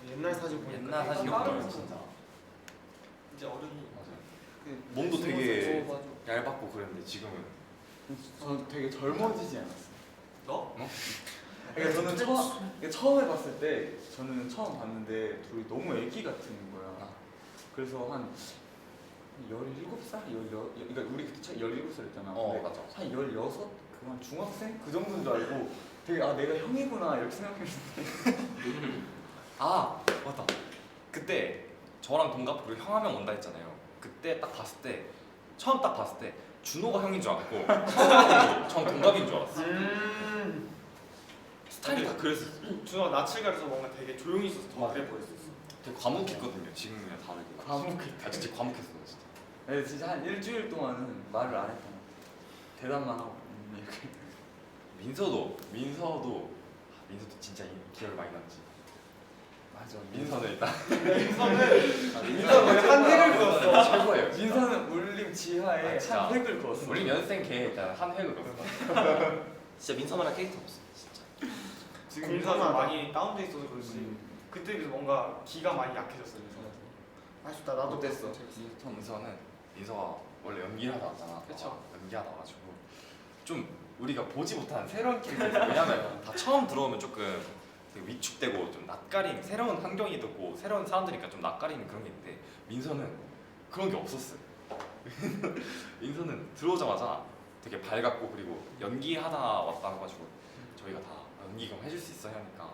옛날 사진 보니까 옛날 사진 되게 보면 진짜 이제 어른이 맞아요. 몸도 되게 얇았고 그랬는데 지금은 저는 되게 젊어지지 않았어요. 너? 그러니까 저는 처음에 봤을 때 저는 처음 봤는데 둘이 너무 애기 같은 거야. 그래서 한 17살? 그러니까 우리 그때 17살이었잖아. 맞아. 한 16? 그한 중학생? 그 정도인 줄 알고 되게 아 내가 형이구나 이렇게 생각했는데 아 맞다. 그때 저랑 동갑 그리고 형 한 명 온다 했잖아요. 그때 딱 봤을 때 처음 딱 봤을 때 준호가 형인 줄 알았고 전 동갑인 줄 알았어. 스타일이 다 그랬었어. 준호가 낯을 가려서 뭔가 되게 조용히 있어서 더 맞아. 그래 보였었어. 되게 과묵했거든요. 지금이랑 다르게. 과묵했다. 아 진짜 과묵했어 진짜. 근데 진짜 한 일주일 동안은 말을 안 했던 것 같아. 대답만 하고 이렇게. 민서도 진짜 기억을 많이 남지. 맞아. 민서는 일단 민서는 한 획을 그었어. 최고예요. 민서는 울림 지하에 아, 진짜. 한 획을 그었어. 우리 연생 걔 일단 한 획을 그었어. 진짜 민서만한 캐릭터 없어. 진짜. 지금 민서는 많이 다운돼 있어서 그렇지. 그때 비해서 뭔가 기가 많이 약해졌어 민서. 아쉽다. 나도 어땠어? 민서가 원래 연기를 하다 왔잖아. 그쵸. 연기하다 와가지고 좀 우리가 보지 못한 새로운 캐릭터였어. 왜냐면 다 처음 들어오면 조금 되게 위축되고 좀 낯가림, 새로운 환경이 있고 새로운 사람들이니까 좀 낯가리는 그런 게 있는데 민서는 그런 게 없었어요. 민서는 들어오자마자 되게 밝았고 그리고 연기하다 왔다 해가지고 저희가 다 연기 좀 해줄 수 있어 하니까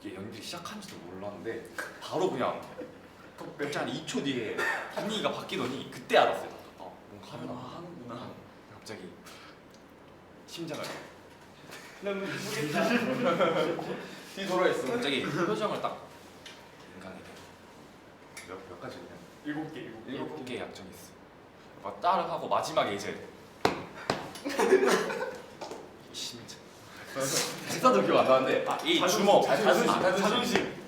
이게 연기를 시작한지도 몰랐는데 바로 그냥 한 2초 뒤에 분위기가 바뀌더니 그때 알았어요. 뭔가 하려나 하는구나. 갑자기 심장을 난 모르겠다. 뒤 돌아 있어. 갑자기 표정을 딱 인간에게 몇 가지냐 7개. 7개의 약점이 있어. 막 따르하고 마지막에 이제 심장 대사도 기억 안 나는데 이 주먹 자존심.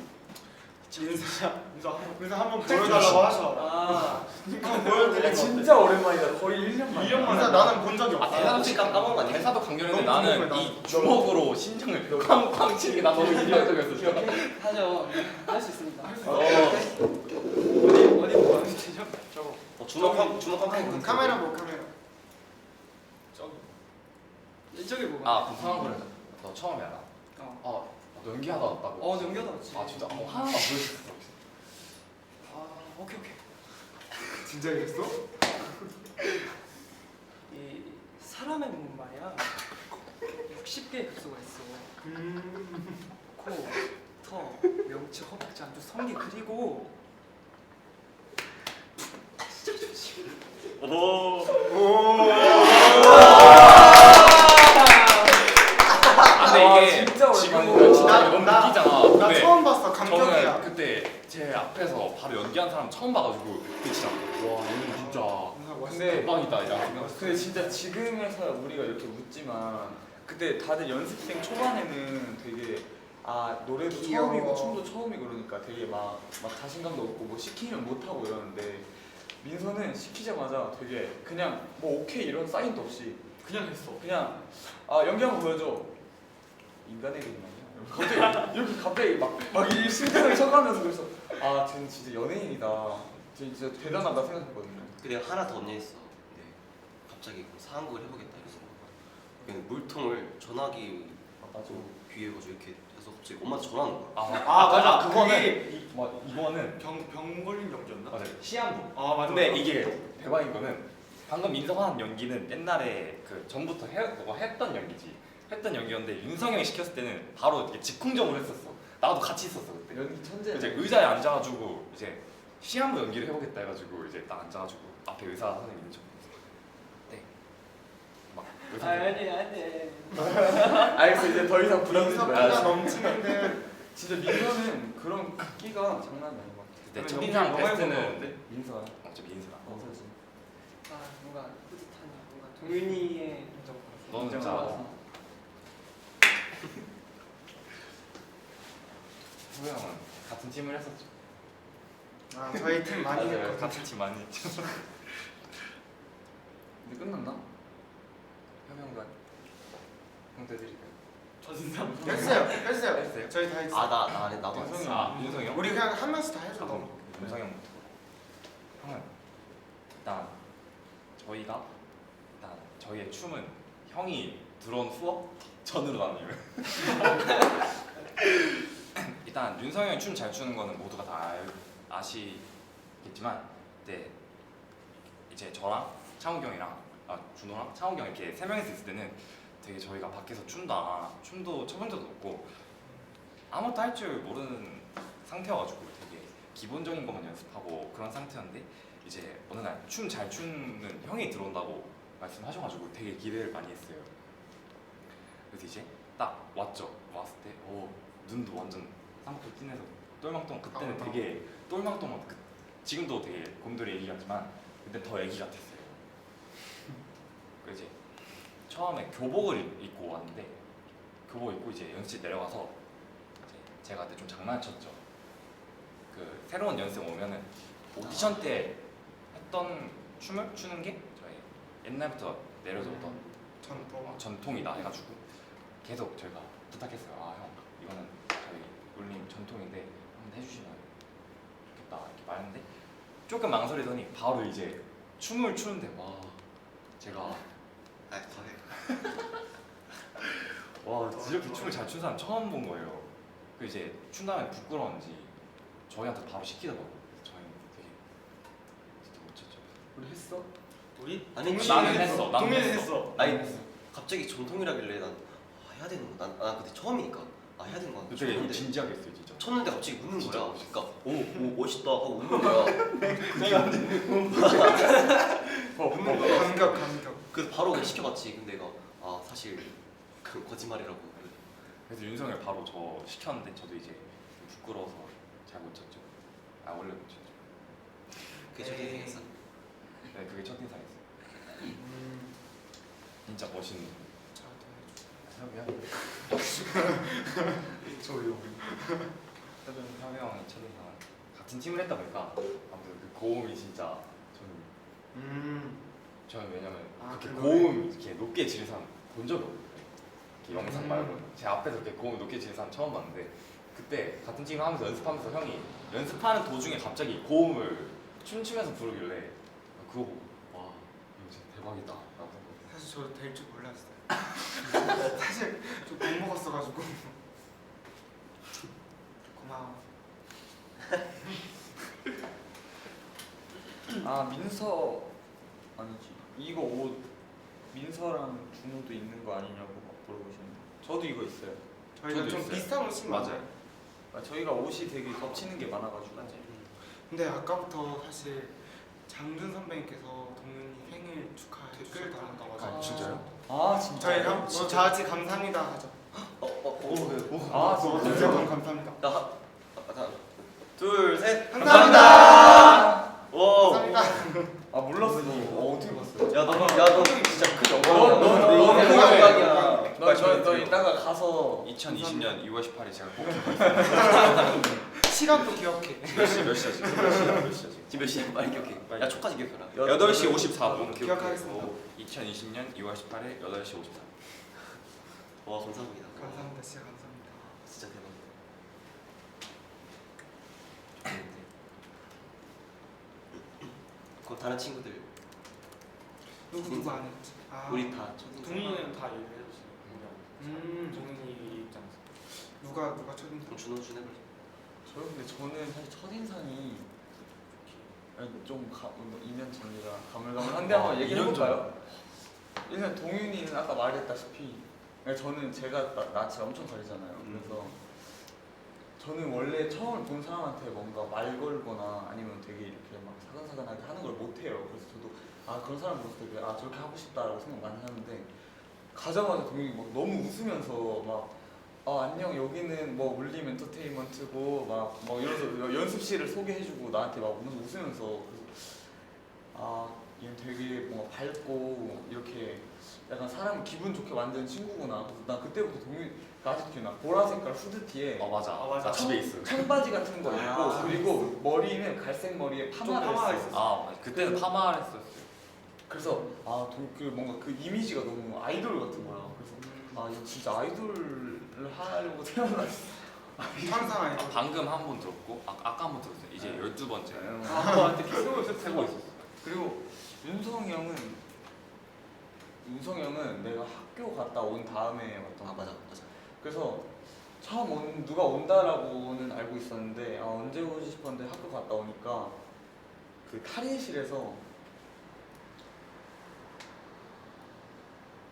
민서 한번 보여달라고 하셔. 한번 야, 보여드리면 진짜 오랜만이다. 거의 1년 만에. 1년 만에. 진짜 나는 본 적이 없어. 대사도 까먹은 거 아니야? 대사도 강렬했는데 너무 나는 궁금해, 이 주먹으로 심장을 쾅쾅 치는 게 나 너무 인상적이었어. 하죠. 할 수 있습니다. 어디 보고 하는 되죠? 저거. 주먹 한 카메라 뭐 카메라. 저기. 이쪽에 보고. 그럼 상황 그래. 너 처음이야 나. 어. 너 연기하다 왔다고. 연기하다 왔지. 아 진짜 하나만 보여줬어. 오케이. 진짜 이랬어? 이 사람의 몸은 말이야 60개의 급소가 있어. 코, 터, 명치, 허벅지, 안쪽, 성기 그리고 근데 이게 진짜 지금 오랜만이다. 보면 진짜 너무 웃기잖아. 나 근데 처음 봤어. 저는 감격이야. 그때 제 앞에서 바로 연기한 사람 처음 봐가지고 그때 진짜 와 얘는 진짜 근데 대박이다 이런 생각. 근데 진짜 지금에서야 우리가 이렇게 웃지만 그때 다들 연습생 초반에는 되게 노래도 귀여워. 처음이고 춤도 처음이고 그러니까 되게 막 자신감도 없고 뭐 시키면 못하고 이러는데 민서는 시키자마자 되게 그냥 뭐 오케이 이런 사인도 없이 그냥 했어. 그냥 연기 한번 보여줘. 인간에게 있나요? 갑자기 막 이 심장을 쳐가면서 그래서 쟤는 진짜 연예인이다. 진짜 대단하다 생각했거든요. 근데 내가 하나 더 언니했어. 네. 갑자기 상황극을 해보겠다 이래서 그냥 물통을 전화기 맞아. 귀에 가지고 이렇게 해서 갑자기 엄마한테 전화하는 거야. 맞아. 그거는 이거는 병 걸린 연기였나? 맞아요 시한부. 맞아. 근데 이게 대박인 거는 방금 민서가 한 연기는 옛날에 그 전부터 했던 연기지. 했던 연기였는데 윤성형이 시켰을 때는 바로 이렇게 즉흥적으로 했었어. 나도 같이 있었어 그때. 연기 천재. 이제 의자에 앉아가지고 이제 시한부 연기를 해보겠다 해가지고 이제 딱 앉아가지고 앞에 의사 선생님 있는 척. 네. 막 의사. 아니. 알겠어 이제 더 이상 부담 되지 민서가 마. 넘치는데 진짜 민서는 그런 끼가 장난 아닌 것 같아. 그때 첫인상 베스트는 민서야. 저 민서다. 민서지. 뭔가 뿌듯하냐, 뭔가 동윤이의 인정. 너는 진짜 후배 형은 같은 팀을 했었죠. 아 저희 팀 많이 맞아요. 했거든요. 같은 팀 많이 했죠. 근데 끝났나? 현명관 형들 드릴까요? 했어요. 했어요? 저희 다 했어요. 나도 안 했어. 아 윤성이 형? 우리 그냥 한 명씩 다 해줘. 그럼 윤성이 형부터. 형은 일단 저희가 일단 저희의 춤은 형이 들어온 후어 전으로 나뉘어요. 일단 윤성이 형이 춤 잘 추는 거는 모두가 다 아시겠지만 그때 이제 저랑 창욱이 형이랑 준호랑 창욱이 형 이렇게 세 명이서 있을 때는 되게 저희가 밖에서 춤도 춰본 적도 없고 아무것도 할 줄 모르는 상태여가지고 되게 기본적인 것만 연습하고 그런 상태였는데 이제 어느 날 춤 잘 추는 형이 들어온다고 말씀하셔가지고 되게 기대를 많이 했어요. 그래서 이제 딱 왔죠. 왔을 때 눈도 완전 쌍꺼풀 찐해서 똘망똘망 그때는 되게 똘망똘망 지금도 되게 곰돌이 애기 같지만 그때 더 애기 같았어요. 그래서 이제 처음에 교복을 입고 왔는데 교복 입고 이제 연습실 내려가서 이제 제가 그때 좀 장난쳤죠. 그 새로운 연습 오면은 오디션 때 했던 춤을 추는 게 저희 옛날부터 내려줬던 전통이다 해가지고 계속 저희가 부탁했어요. 형 이거는 저희 울림 전통인데 한번 해주시면 좋겠다 이렇게 말했는데 조금 망설이더니 바로 이제 춤을 추는데 와 제가 와 이렇게 춤을 잘 추는 사람 처음 본 거예요. 그 이제 춘 다음에 부끄러운지 저희한테 바로 시키더라고요. 저희는 되게 진짜 못 췄죠. 우리 했어? 우리? 아니 나는 했어. 나는 동현이 했어. 했어. 아니 갑자기 전통이라길래 난 해야 되는 거. 난 그때 처음이니까 해야 되는 거. 근데 되게 진지하게 했어요 진짜. 쳤는데 갑자기 웃는 진짜 거야. 멋있어. 그러니까 오 멋있다 하고 웃는 거야. 감격. 그래서 바로 그냥 시켜봤지. 근데 얘가 사실 그 거짓말이라고. 그래서 윤성을 바로 저 시켰는데 저도 이제 부끄러워서 잘 못 췄죠. 원래 못 췄죠. 그게 첫 인생이었어. 네 그게 첫 인상이었어요. 진짜 멋있는. 형이야? 저요. 형이 형이 첫 인상 같은 팀을 했다 보니까 아무튼 그 고음이 진짜 저는 왜냐면 그렇게 그 고음 이렇게 높게 지르는 사람 본 적이 없어요. 이렇게 영상 말고 제 앞에서 이렇게 고음 높게 지르는 사람 처음 봤는데 그때 같은 팀을 하면서 연습하면서 형이 연습하는 도중에 갑자기 고음을 춤추면서 부르길래 그거 보고 와 이거 진짜 대박이다 라고 생각했어요. 사실 저도 될 줄 몰랐어요. 사실 좀 못 먹었어가지고. 고마워. 민서 아니지 이거 옷 민서랑 준호도 있는 거 아니냐고 막 물어보시는데 저도 이거 있어요. 저희가 저도 좀 있어요. 비슷한 옷 신고 맞아요. 저희가 옷이 되게 겹치는 게 많아가지고 근데 아까부터 사실 장준 선배님께서 동윤이 생일 축하해 댓글 주셨다고 달았다고 진짜요? 진짜 저희가 다 같이 감사합니다 하죠. 진짜 감사합니다. 하나, 둘, 셋. 감사합니다. 오. 감사합니다. 몰랐어. 어떻게 봤어요? 너 진짜 큰 너 영광이야. 너 이따가 가서 2020년 2월 18일 제가 꼭 시간도 기억해. 몇 시야 지금? 지금 몇 시야? 빨리 기억해. 빨리. 야 초까지 기억해라. 8시 54분 기억하겠습니다. 2020년 2월 18일 8시 54분. 와 감사합니다. 감사합니다. 진짜 감사합니다. 진짜 대박. 그럼 다른 친구들 누구 안 했지? 우리 다 첫인상. 동현이는 다 얘기를 해줬어요. 동현이 입장에서. 누가 첫인상? 그럼 준호 해볼래. 저는 사실 첫인상이 좀 2년 전이라 가물가물한데 한번 얘기해 볼까요? 일단 동윤이는 아까 말했다시피 저는 제가 낯이 엄청 가리잖아요. 그래서 저는 원래 처음 본 사람한테 뭔가 말 걸거나 아니면 되게 이렇게 막 사근사근하게 하는 걸 못해요. 그래서 저도 그런 사람 봤을 때 저렇게 하고 싶다라고 생각 많이 하는데 가자마자 동윤이 막 너무 웃으면서 막 안녕 여기는 뭐 울림 엔터테인먼트고 막 이러면서 연습실을 소개해주고 나한테 막 웃으면서 그래서 얘는 되게 뭔가 밝고 이렇게 약간 사람 기분 좋게 만드는 친구구나. 그래서 난 그때부터 동윤이가 아직도 기억나. 보라 색깔 후드티에 맞아. 아, 맞아. 나 집에 있어. 청바지 같은 거 입고 아. 그리고 머리는 갈색 머리에 파마를 파마가 했어. 아 그때는 파마를 했었어요. 그래서 그 뭔가 그 이미지가 너무 아이돌 같은 거야. 그래서 아 이거 진짜 아이돌을 하려고 태어났어. 항상 아니고 방금 한 번 들었고 아까 한 번 들었어요. 이제 12번째. 아, 근데 계속 세고 있었어. 그리고 윤성이 형은 내가 학교 갔다 온 다음에 왔던 아 거야. 맞아. 그래서 처음 누가 온다라고는 알고 있었는데 언제 오지 싶었는데 학교 갔다 오니까 그 탈의실에서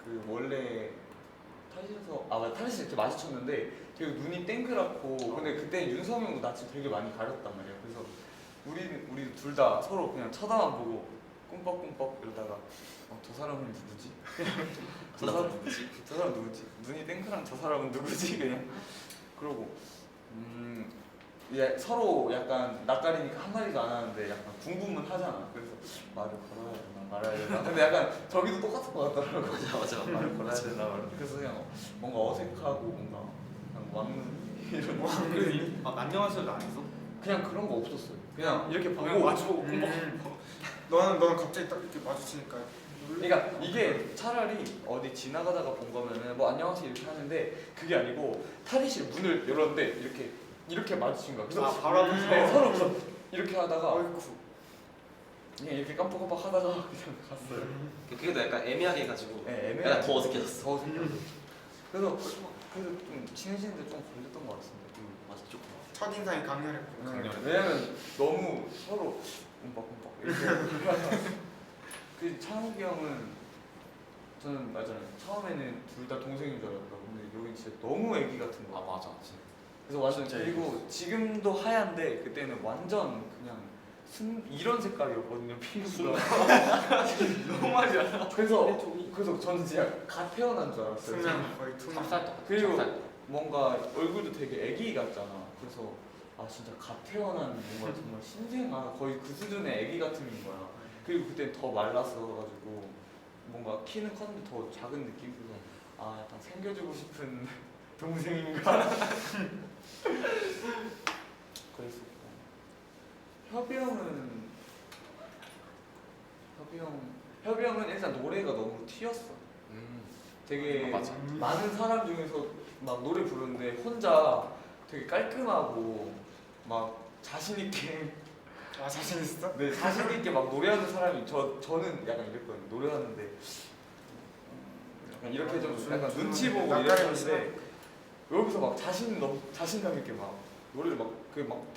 그 원래 탈의실에서 맞아 탈의실 이렇게 마주쳤는데 되게 눈이 땡그랗고 근데 그때 윤성이 형도 낯을 되게 많이 가렸단 말이야. 그래서 우리 둘 다 서로 그냥 쳐다만 보고 꿈뻑꿈뻑 이러다가 저 사람은 누구지? 저 사람 누구지? 눈이 땡그란 저 사람은 누구지? 그냥 그러고 이제 서로 약간 낯가리니까 한마디도 안 하는데 약간 궁금은 하잖아. 그래서 말을 걸어야 되나 말아야 되나 근데 약간 저기도 똑같은 것 같더라고. 맞아. 말을 걸어야 되나 말아야 되나. 그래서 그냥 뭔가 어색하고 뭔가 그냥 왕눈 이런 그래서 막 안녕하세요도 안 했어? 그냥 그런 거 없었어요. 그냥 이렇게 보고 그냥 마주보고 너는 갑자기 딱 이렇게 마주치니까 그러니까 이게 차라리 어디 지나가다가 본 거면은 뭐 안녕하세요 이렇게 하는데 그게 아니고 탈의실 문을 열었는데 이렇게 마주친 거야. 그래서 바로 앞에서 네, 서로 그래서 이렇게 하다가 어이쿠 그냥 이렇게 깜빡깜빡 하다가 그냥 갔어요. 그게도 약간 애매하게 해가지고 네, 약간 애매하게 더 어색해졌어. 더 생겼어. 그래서 좀 친해지는데 좀 걸렸던 것 같습니다. 맞아 조금. 첫인상이 강렬했구나. 왜냐면 너무 서로 끔뻑끔뻑 이렇게 그 창욱이 형은 저는 맞아요. 처음에는 둘 다 동생인 줄 알았다고. 근데 여기 진짜 너무 애기 같은 거야. 맞아. 진짜. 그래서 완전 진짜 그리고 지금도 하얀데 그때는 완전 그냥 이런 색깔이었거든요. 피부가 너무 많이 알아. 그래서 저는 진짜 갓 태어난 줄 알았어요. 투명 거의 투명. 찹쌀 떡. 그리고 뭔가 얼굴도 되게 애기 같잖아. 그래서 진짜 갓 태어난 뭔가 정말 신생아 거의 그 수준의 애기 같은 거야. 그리고 그때 더 말랐어가지고 뭔가 키는 컸는데 더 작은 느낌. 그래서 약간 생겨주고 싶은 동생인가. 그랬었고 협이 형은 일단 노래가 너무 튀었어. 되게 맞아. 많은 사람 중에서 막 노래 부르는데 혼자 되게 깔끔하고 막 자신 있게 자신 있어? 네 자신 있게 막 노래하는 사람이 저는 약간 이랬거든요. 노래하는데 약간 이렇게 좀 약간 눈치 보고 이랬는데 여기서 막 자신감 있게 막 노래를 막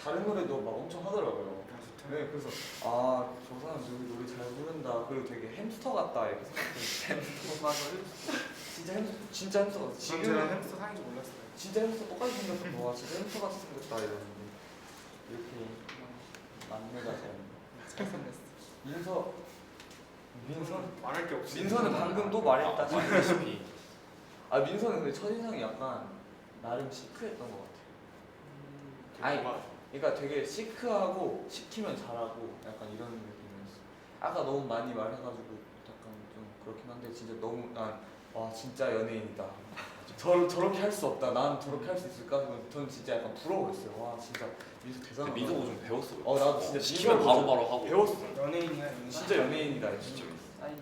다른 노래도 막 엄청 하더라고요. 네, 그래서 저 사람 여기 노래 잘 부른다. 그리고 되게 햄스터 같다 이렇게 생각했어요. 맞아. 진짜 햄스터 같아. 제가 지금 햄스터 사는지 몰랐어요. 진짜 햄스터 똑같이 생겼어. 와 진짜 햄스터 같이 생겼다 이러는데 이렇게 막내가 잘생겼어. 민선 말할 게 없이. 민선은 방금 또 말했다. 말했다시피. 민선은 근데 첫인상이 약간 나름 시크했던 것 같아. 아니 그러니까 되게 시크하고 시키면 잘하고 약간 이런 느낌이었어. 아까 너무 많이 말해가지고 약간 좀 그렇긴 한데 진짜 너무 와 진짜 연예인이다. 저렇게 할 수 없다. 난 저렇게 할 수 있을까? 전 진짜 약간 부러워했어요. 와 진짜 민서 대단하다. 민서 좀 배웠어. 나도 진짜 시키면 민서 바로바로 하고. 배웠어. 연예인이야 연예인. 진짜 연예인이다. 진짜. 아니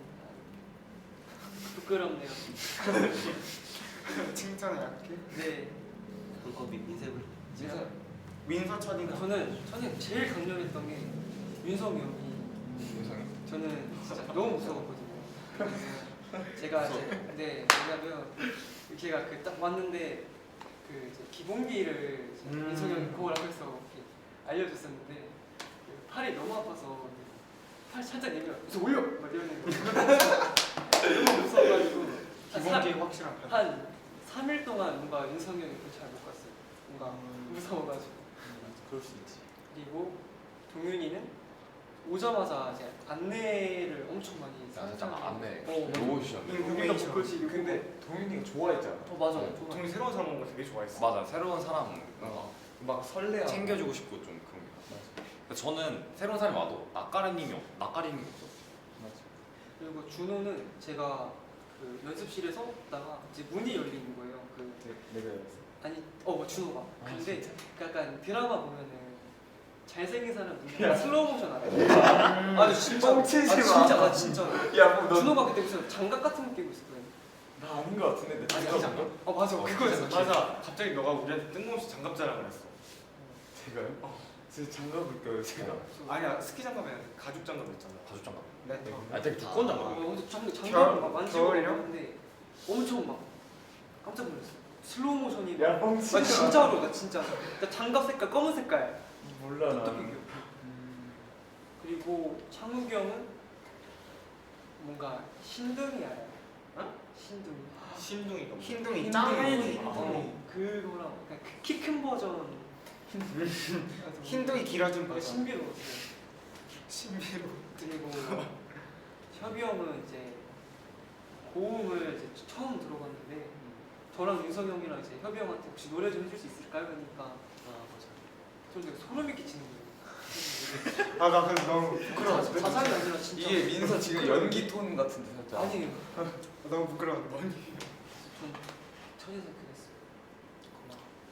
부끄럽네요. 칭찬을 약해. 네. 민세분. 민서 첫인상. 저는 제일 강렬했던 게 윤성이 형이. 윤성이? 저는 진짜 너무 무서웠거든요. 제가 네 왜냐면 걔가 딱 왔는데 그 이제 기본기를 윤성이 형이 그거라고 해서 이렇게 알려줬었는데 그 팔이 너무 아파서 팔 살짝 내면 그래서 올려 막 이러는 거 너무 무서워가지고 기본기 확실한 편. 한 3일 동안 뭔가 윤성이 형이 잘 못 갔어요. 뭔가 무서워가지고. 그럴 수 있지. 그리고 동윤이는 오자마자 이제 안내를 엄청 많이 살짝 안내. 어, 로우션. 여기가 볼거지. 근데 동윤이가 좋아했잖아. 맞아. 네. 좋아. 동이 새로운 사람 온 거 되게 좋아했어. 맞아. 새로운 사람 막 설레하고. 챙겨주고 싶고 좀 그런 게. 맞아. 저는 새로운 사람이 와도 낯가리님이 없었어. 맞아. 그리고 준호는 제가 그 연습실에서 있다가 이제 문이 열리는 거예요. 그 내가 알았어. 아니 준호가. 아, 근데 약간 드라마 보면은 잘생긴 사람 눈에 슬로우 모션 알아요? 아니 진짜. 뻥치지 마. 진짜 나 진짜. 야, 뭐 준호가 그때 무슨 장갑 같은 거 끼고 있었거든. 나 아는 거 같은데. 내 아니 장갑 장갑? 맞아 그거였어. 맞아. 갑자기 너가 우리한테 뜬금없이 장갑 자랑을 했어. 제가요? 제 장갑을 껴요 제가. 아니야 스키 장갑이 아니라 가죽 장갑이었잖아. 가죽 장갑. 네. 아 되게 두꺼운 장갑. 장갑을 막 만지고 겨울이요? 했는데 엄청 막 깜짝 놀랐어. 슬로우 모션이 야, 막. 뻥치지 아 마. 진짜로 나 진짜. 나 장갑 색깔 검은 색깔. 몰라 어떻게 나는. 기억? 그리고 창욱이 형은 뭔가 신둥이 알아요? 신둥이. 신둥이가 뭐야? 흰둥이 흰둥이. 짱 그거랑 키 큰 버전. 흰둥이 길어진 되게 버전. 신비로웠어요. 신비로. 그리고 협이 형은 이제 고음을 이제 처음 들어봤는데 저랑 윤성이 형이랑 이제 협이 형한테 혹시 노래 좀 해줄 수 있을까요? 그러니까 좀 되게 소름이 끼치는 거예요. 아 나 근데 너무 부끄러워. 가사가 아니라 진짜. 이게 민서 지금 연기 톤 같은데 살짝. 아니 너무 부끄러운데. 좀 천에서 그랬어.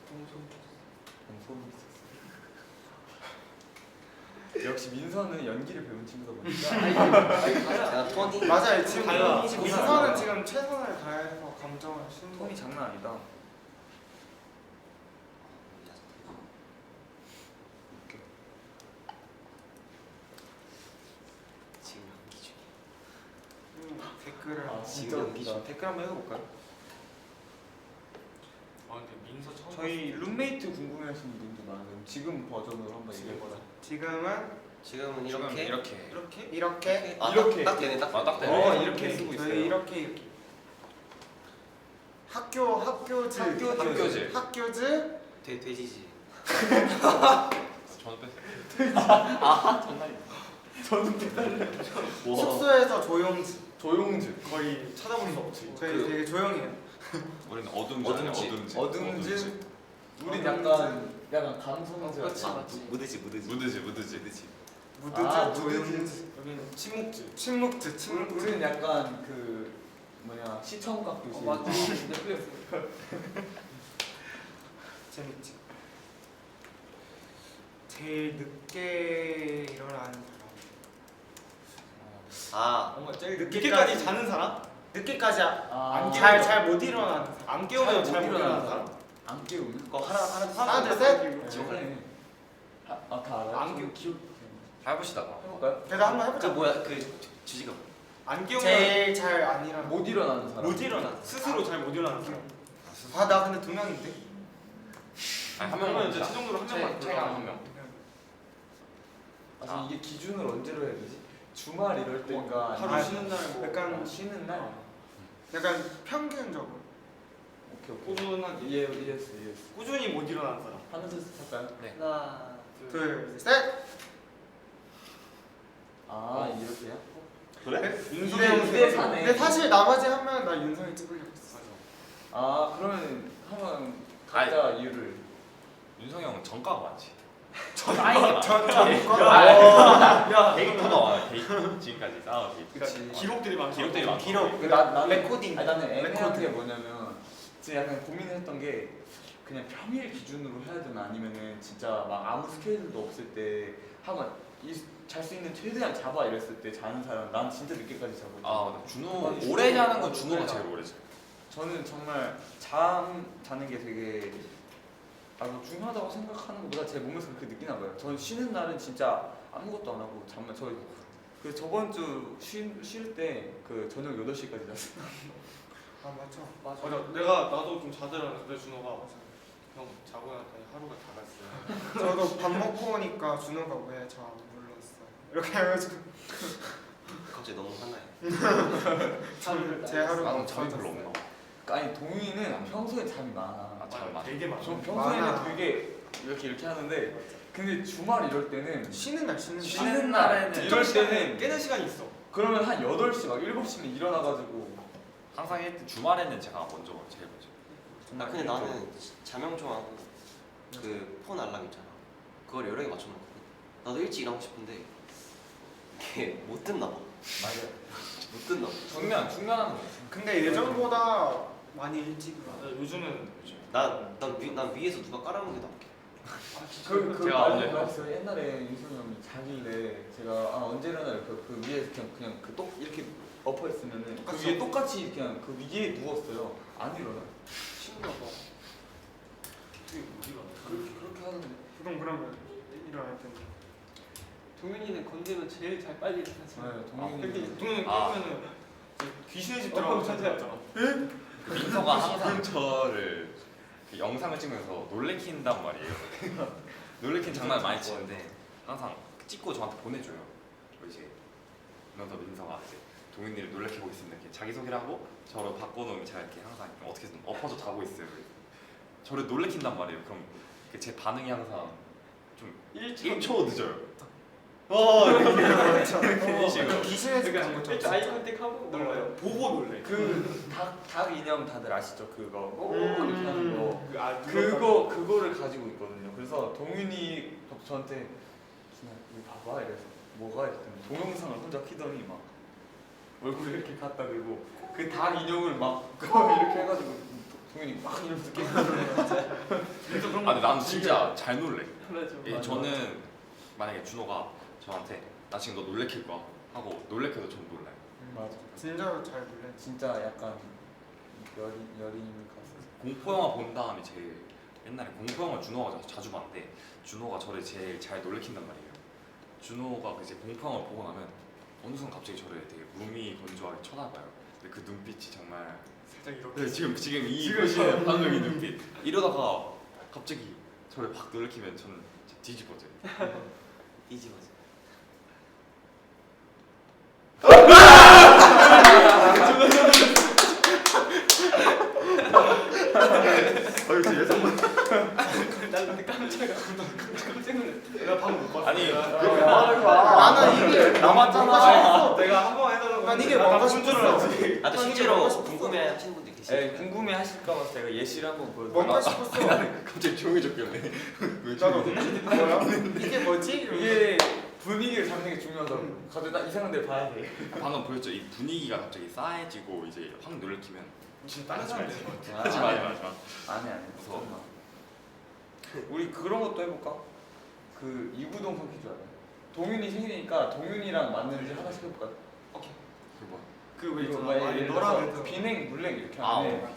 너무 소름 끼쳤어. 소름 끼쳤어. 역시 민서는 연기를 배운 친구다 보니까. 맞아. 내가 톤이 맞아요. 지금 달라. 민서는 지금 최선을 다해서 감정을 쓰는 거. 톤이 장난 아니다. 지금 연기 중. 댓글을. 아, 지금 진짜 연기 웃기다. 중. 댓글 한번 읽어볼까요? 아 근데 민서 처음 저희 룸메이트 궁금해하시는 분도 많아요. 지금 버전으로 한번 얘기해보자. 지금은 이렇게 이렇게. 이렇게 아, 이렇게. 딱 되네 딱. 아, 딱 되네. 어, 이렇게 쓰고 있어요. 저희 이렇게 학교즈 학교즈. 돼지지. 저는 뺐어요. 저는 대단해. 숙소에서 조용지. 조용즈. 거의 찾아볼 수 없지. 저희 되게 조용해요. 우리는 어둠지. 어둠즈. 우린 약간 감성즈. 그렇지. 아, 맞지. 무드지. 무드즈 아, 조용지. 여기는 침묵지. 침묵즈. 우리는 약간 그 뭐냐 시청각 교실. 맞지. 넷플릭스. 재밌지. 제일 늦게 일어나는 사람. 아 뭔가 제일 늦게까지 늦게까지 자는 사람? 늦게까지 아, 잘 못 일어나는 사람. 안 깨우면 잘 잘못 못 일어나는 일어나는 사람? 안 깨우는? 그거 하나 하나 둘 셋. 저번에 다 알아요? 안 저는 기억. 해보시다가. 해볼까요? 제가 한번 해볼까? 그 뭐야 그 주제가 뭐야? 안 깨우면 제일 잘 안 일어나. 못 일어나는 사람. 못 일어나. 스스로 잘 못 일어나는 사람. 아 나 근데 2명인데. 아니, 한 그러면 명만 이제 진짜. 최종적으로 한 명만 제가 한 명. 아, 지금 이게 기준을 언제로 해야 되지? 주말 이럴 때인가? 하루 아니면 쉬는 날 뭐. 약간 쉬는 날? 약간 평균적으로. 오케이. 꾸준한 이해했어. 꾸준히 못 일어나는 사람. 하나 둘 셋 할까요? 하나, 둘 셋. 아 이렇게요? 그래? 윤성이 네, 형 네, 사네. 근데 사실 나머지 한 명은 나 윤성이 찍으려고 했어. 아 그러면 한번 각자 이유를. 윤성이 형은 전과가 많지. 야, 데이터가 많아. 데이터. 지금까지 쌓아온 데이터. 그치. 기록들이 많아. 기록들이 많아. 기록. 나는 레코딩. 아니, 나는 애매한 레코드. 게 뭐냐면 지금 약간 고민을 했던 게 그냥 평일 기준으로 해야 되나 아니면은 진짜 막 아무 스케줄도 없을 때 한번 잘 수 있는 최대한 잡아 이랬을 때 자는 사람 난 진짜 늦게까지 자고 아 맞아. 준호 오래 자는 건 준호가 제일 오래 자. 저는 정말 자는 게 되게 중요하다고 생각하는 것보다 제 몸에서 그렇게 느끼나 봐요. 저는 쉬는 날은 진짜 아무것도 안 하고 잠만 그래서 저번 주 쉴 때 그 저녁 8시까지 잤어요. 아 맞죠. 맞아. 맞아. 나도 좀 자더라는데 준호가 형 자고 나니까 하루가 다 갔어요. 저도 밥 먹고 오니까 준호가 왜 저 안 불렀어? 이렇게 해가지고 갑자기 너무 화나요. 제 하루가 나는 잠이 별로 없나. 아니 동윤이는 평소에 잠이 많아. 아, 잘 맞아. 되게 많아. 전 평소에는 많아. 되게 이렇게 하는데 근데 주말 이럴 때는 쉬는 날. 쉬는 날에는 이럴 때는 깨는 시간이 있어. 그러면 한 8시 막 7시면 일어나가지고 항상 주말에는 제가 먼저 제일 먼저. 아 근데 나는 자명종하고 그 폰 알람 있잖아. 그걸 여러 개 맞춰놓거든. 나도 일찍 일어나고 싶은데 이게 못 듣나 봐. 맞아요. 못 듣나? 숙면하는 거지. 근데 예전보다 많이 일찍 맞아, 요즘은 난 위에서 누가 깔아놓은 게 나을게. 그 제가 말도 어제- 들었어요. 옛날에 윤성이 형이 자길래 제가 언제 일어나요? 그 위에 그냥 그똑 이렇게 엎어 있으면은 그 똑같이 위에 똑같이 그냥 그 위에 누웠어요. 안 일어나. 친구가 봐. 그렇게 하는데. 보통 그러면 일어날 때는 동윤이는 건드면 제일 잘 빨리 일어나지. 네, 동현이. 동현이 아. 깨면은 귀신의 집 들어가면 찾아잖아. 그 민서가 항상 저를 그 영상을 찍으면서 놀래킨단 말이에요. 놀래킨 장난 많이 치는데 항상 찍고 저한테 보내줘요. 이제 그러면서 민서가 이제 동윤이를 놀래키고 있으면 이렇게 자기소개를 하고 저를 바꿔놓으면 제가 이렇게 항상 어떻게든 엎어져 자고 있어요. 저를 놀래킨단 말이에요. 그럼 제 반응이 항상 좀 1초 늦어요. 이런 식으로. 귀신의 집 그런 일단 것처럼 아이 컨택하고 놀라요. 보고 놀래. 그닭 인형 다들 아시죠? 그거 음. 이렇게 하는 거. 그거를 가지고 있거든요. 그래서 동윤이 저한테 그냥 이거 봐봐 이래서 뭐가 이랬더니 동영상을 혼자 키더니 막 얼굴을 이렇게 갖다 대고 그 닭 인형을 막 이렇게 해가지고 동윤이 막 이러면서 근데 나는 진짜 잘 놀래. 맞아. 예, 저는 만약에 준호가 저한테 나 지금 너 놀래킬 거야 하고 놀래켜도 전 놀라요. 맞아. 진짜로 잘 놀래. 진짜 약간 여린 가수. 공포 영화 본 다음에 제일 옛날에 공포 영화 준호가 자주 봤는데 준호가 저를 제일 잘 놀래킨단 말이에요. 준호가 이제 공포 영화를 보고 나면 어느 순간 갑자기 저를 되게 무미건조하게 쳐다봐요. 근데 그 눈빛이 정말 살짝 이렇게. 네, 지금 이 보시는 방금 이 눈빛 이러다가 갑자기 저를 팍 놀래키면 저는 진짜 뒤집어져요. 뒤집어져. 난 근데 깜짝 놀랐어. 내가 방금 못 봤어. 아니 나는 이게 남았잖아. 내가 한 번 해달라고. 난 이게 했는데 뭔가 나쁜 줄 싶었어. 알았지. 나도 아니, 실제로 이게 뭔가 궁금해 하시는 분들 계시니까. 에 궁금해 하실까봐 제가 예시를 한번 보여드릴게요. 뭔가 싶었어. 갑자기 조용해졌길래 나도 뭐야? 이게 뭐지? 이러면서. 이게 분위기를 잡는 게 중요하다고. 가도 나 이상한 데 봐야 돼. 방금 보였죠? 이 분위기가 갑자기 싸해지고 이제 확 놀래키면 진짜 다른 사람 되는 것 같아. 하지 마. 아니 무서워. 무서워. 우리 그런 것도 해볼까? 그 이구동성 퀴즈 알아요? 동윤이 생일이니까 동윤이랑 맞는지 하나씩 해볼까? 그 뭐야? 그왜 이거 있잖아. 막 아니 예를 너랑 들어서 해서 비냉 물냉 이렇게 아, 하는데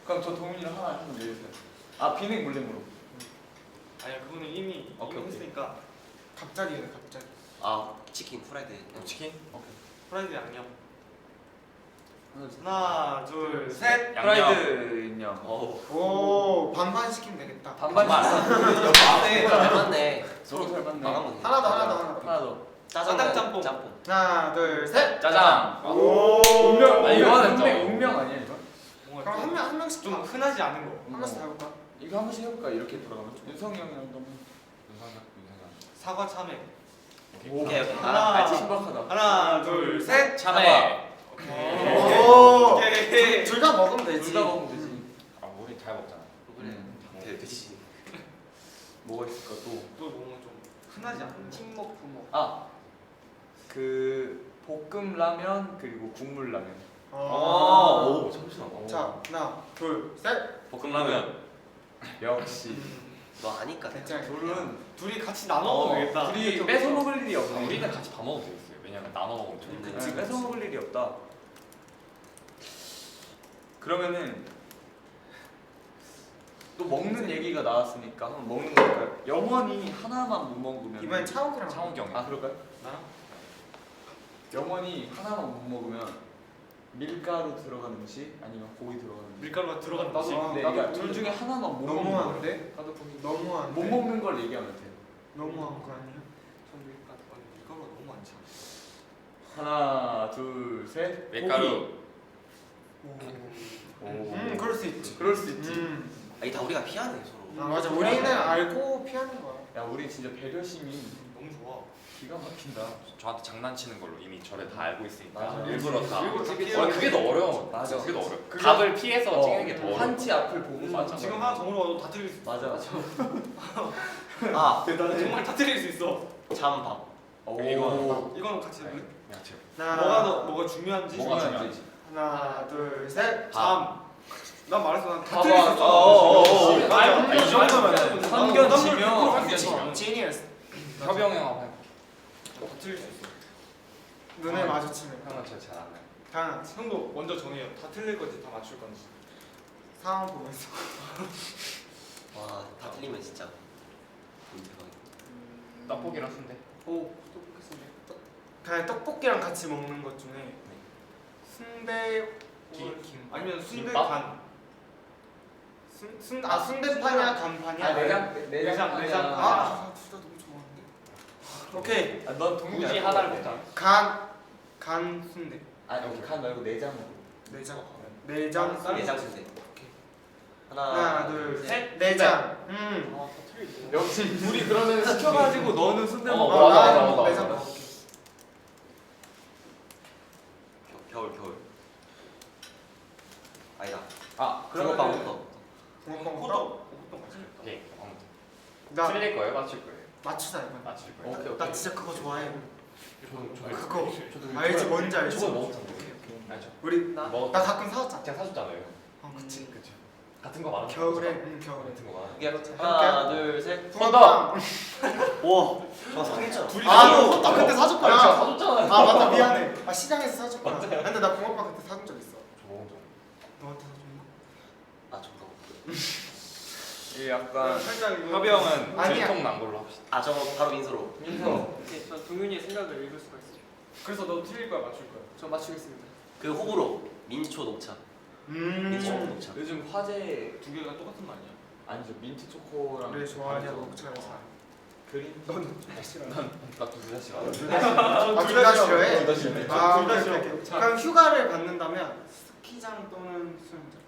그럼 저 동윤이랑 하나 한번 내주세요. 아 비냉 물냉으로. 아니야 그분은 이미 오케이. 했으니까 갑자기 해 갑자기. 아 치킨 프라이드. 치킨? 프라이드 양념. 하나 둘. 하나 둘 셋. 양념. 프라이드 인형. 오 반반 시키면 되겠다. 반반 네, 잘 맞네. 서로 잘 맞네. 나가면 하나 더 하나 더 하나 더. 하나 더. 짜장 짬뽕. 짬뽕. 하나 둘 셋. 짜장. 오. 운명. 아, 이거는 운명 좀- 운명 아니야 이거? 뭔가 그럼 한 명씩 좀 다 흔하지 않은 거. 한 명씩 다 해볼까? 이거 한 번씩 해볼까? 이렇게 돌아가면 윤성이 형이랑 너무. 사과 참외. 오케이. 하나, 알지? 신박하다. 하나 둘 셋. 참외. 오. 오케이. 둘 다 먹으면 되지. 둘 다 먹으면 되지. 아 우리 잘 먹잖아. 그래. 돼지. 뭐가 있을까 또? 또 뭔가 좀 흔하지 않은. 친목 부목. 아, 그 볶음 라면 그리고 국물 라면. 오 잠시만. 자 하나 둘 셋. 볶음라면. 역시. 너 아니까. 대짱. 둘이 같이 나눠 먹으면 되겠다. 둘이 뺏어 먹을 일이 아, 없네. 우리는 같이 밥 먹어도 되겠어요. 왜냐면 나눠 먹으면 좋은데. 네, 뺏어 먹을 일이 없다. 그러면은 또 먹는 얘기가 나왔으니까 한번 먹는 거 할까요? 영원히 하나만 못 먹으면 이번엔 차옥이랑 창욱이 형. 아 그럴까요? 나랑? 영원히 하나만 못 먹으면 밀가루 들어간 음식 아니면 고기 들어간 음식. 밀가루가 들어간 나도- 음식. 근데 나도 이게 둘 중에 하나만 못 먹는 거. 너무한데? 나도 거기 너무한데? 못 먹는 걸 얘기하면 돼요. 너무한 거 아니야? 전 밀가루. 아니 밀가루가 너무 많지. 하나, 둘, 셋. 밀가루. 오. 그럴 수 있지. 그럴 수 있지. 아니 다 우리가 피하네 서로. 아 맞아. 우리는 알고 피하는 거야. 야, 우리 진짜 배려심이 너무 좋아. 기가 막힌다. 저한테 장난치는 걸로 이미 저를 다 알고 있으니까 맞아. 일부러 다. 일부러 다 어, 피해. 그게 더 어려워. 맞아. 그게 더 어려워. 그게- 답을 피해서 찍는 게 더 어려워. 한치 앞을 보고 맞춰. 지금 하나 더 물어봐도 다 틀릴 수 있어. 맞아. 아 나는 정말 다 틀릴 수 있어. 잠밥. 오. 이거 이거는 같이 해볼래? 양치. 뭐가 중요한지. 뭐가 중요한지. 하나 둘 셋. 잠. 난 말했어. 난 다 봐봐. 틀릴 수 있어. 이 정도면 선견 지명. Genius. 협영 영화 다 틀릴 수 있어. 눈을 마주치면 형은 잘안 해. 당연하지. 형도 먼저 정해요. 다 틀릴 건지 다 맞출 건지. 상황 보면서. 와, 다 틀리면 진짜 대박이다. 떡볶이랑 순대. 오 똑똑했습니다. 그냥 떡볶이랑 같이 먹는 것 중에 순대 김 아니면 순대 김밥? 간. 순대파냐 간파냐? 아 내장. 아 진짜 너무 좋아하는데. 오케이 아, 넌 동민이 굳이 알것 하나를 같아. 먹자. 간 순대 아니 오케이 간 말고 내장으로. 내장 내장 내장 순대. 하나 둘 셋 내장 아다 틀리지. 역시 둘이 그러면 시켜가지고 너는 순대 먹어. 맞아, 나는 맞아, 내장 맞아. 먹을게. 겨울. 아니다. 아 붕어빵부터. 붕어빵 호떡. 호떡 맞지? 오케이. 아무튼. 나 틀릴 거예요? 맞출 거예요? 맞추자 이건. 맞출 거예요. 오케이 나 진짜 그거 좋아해. 저도 그거 저도 알지 뭔지 알지. 저거 먹었잖아요. 알죠? 우리 나 나 가끔 사왔잖아. 제가 사줬잖아요. 그치. 그쵸. 같은 거 많은 겨울에 겨울에. 같은 거 많은. 이게 하나, 둘, 셋. 붕어빵. 와, 저 상했잖아. 아너 호떡 그때 사줬구나. 제가 사줬잖아요. 아 맞다 미안해. 아 시장에서 사줬구나. 근데 나 붕어빵 그때 사준 적 있어. 저 먹은 적. 너한테 사줬나? 아, 저거. 이게 약간 살짝 이거. 협영은 아니야. 들통 난 걸로 합시다. 아, 저거 바로 민서로. 민서. 오케이 전 동윤이의 생각을 읽을 수가 있어요. 그래서 너 틀릴 거야, 맞출 거야. 저 맞추겠습니다. 그 호불호 민초 녹차. 민초 녹차. 요즘 화제 두 개가 똑같은 거 아니야? 아니죠 민트 초코랑 우리 좋아하는 반죠. 녹차를 사. 그린. 나둘다 싫어. 둘 다 싫어해? 둘다 싫어해. 아 둘다 오케이, 싫어. 오케이. 그럼 휴가를 받는다면 스키장 또는 수영장.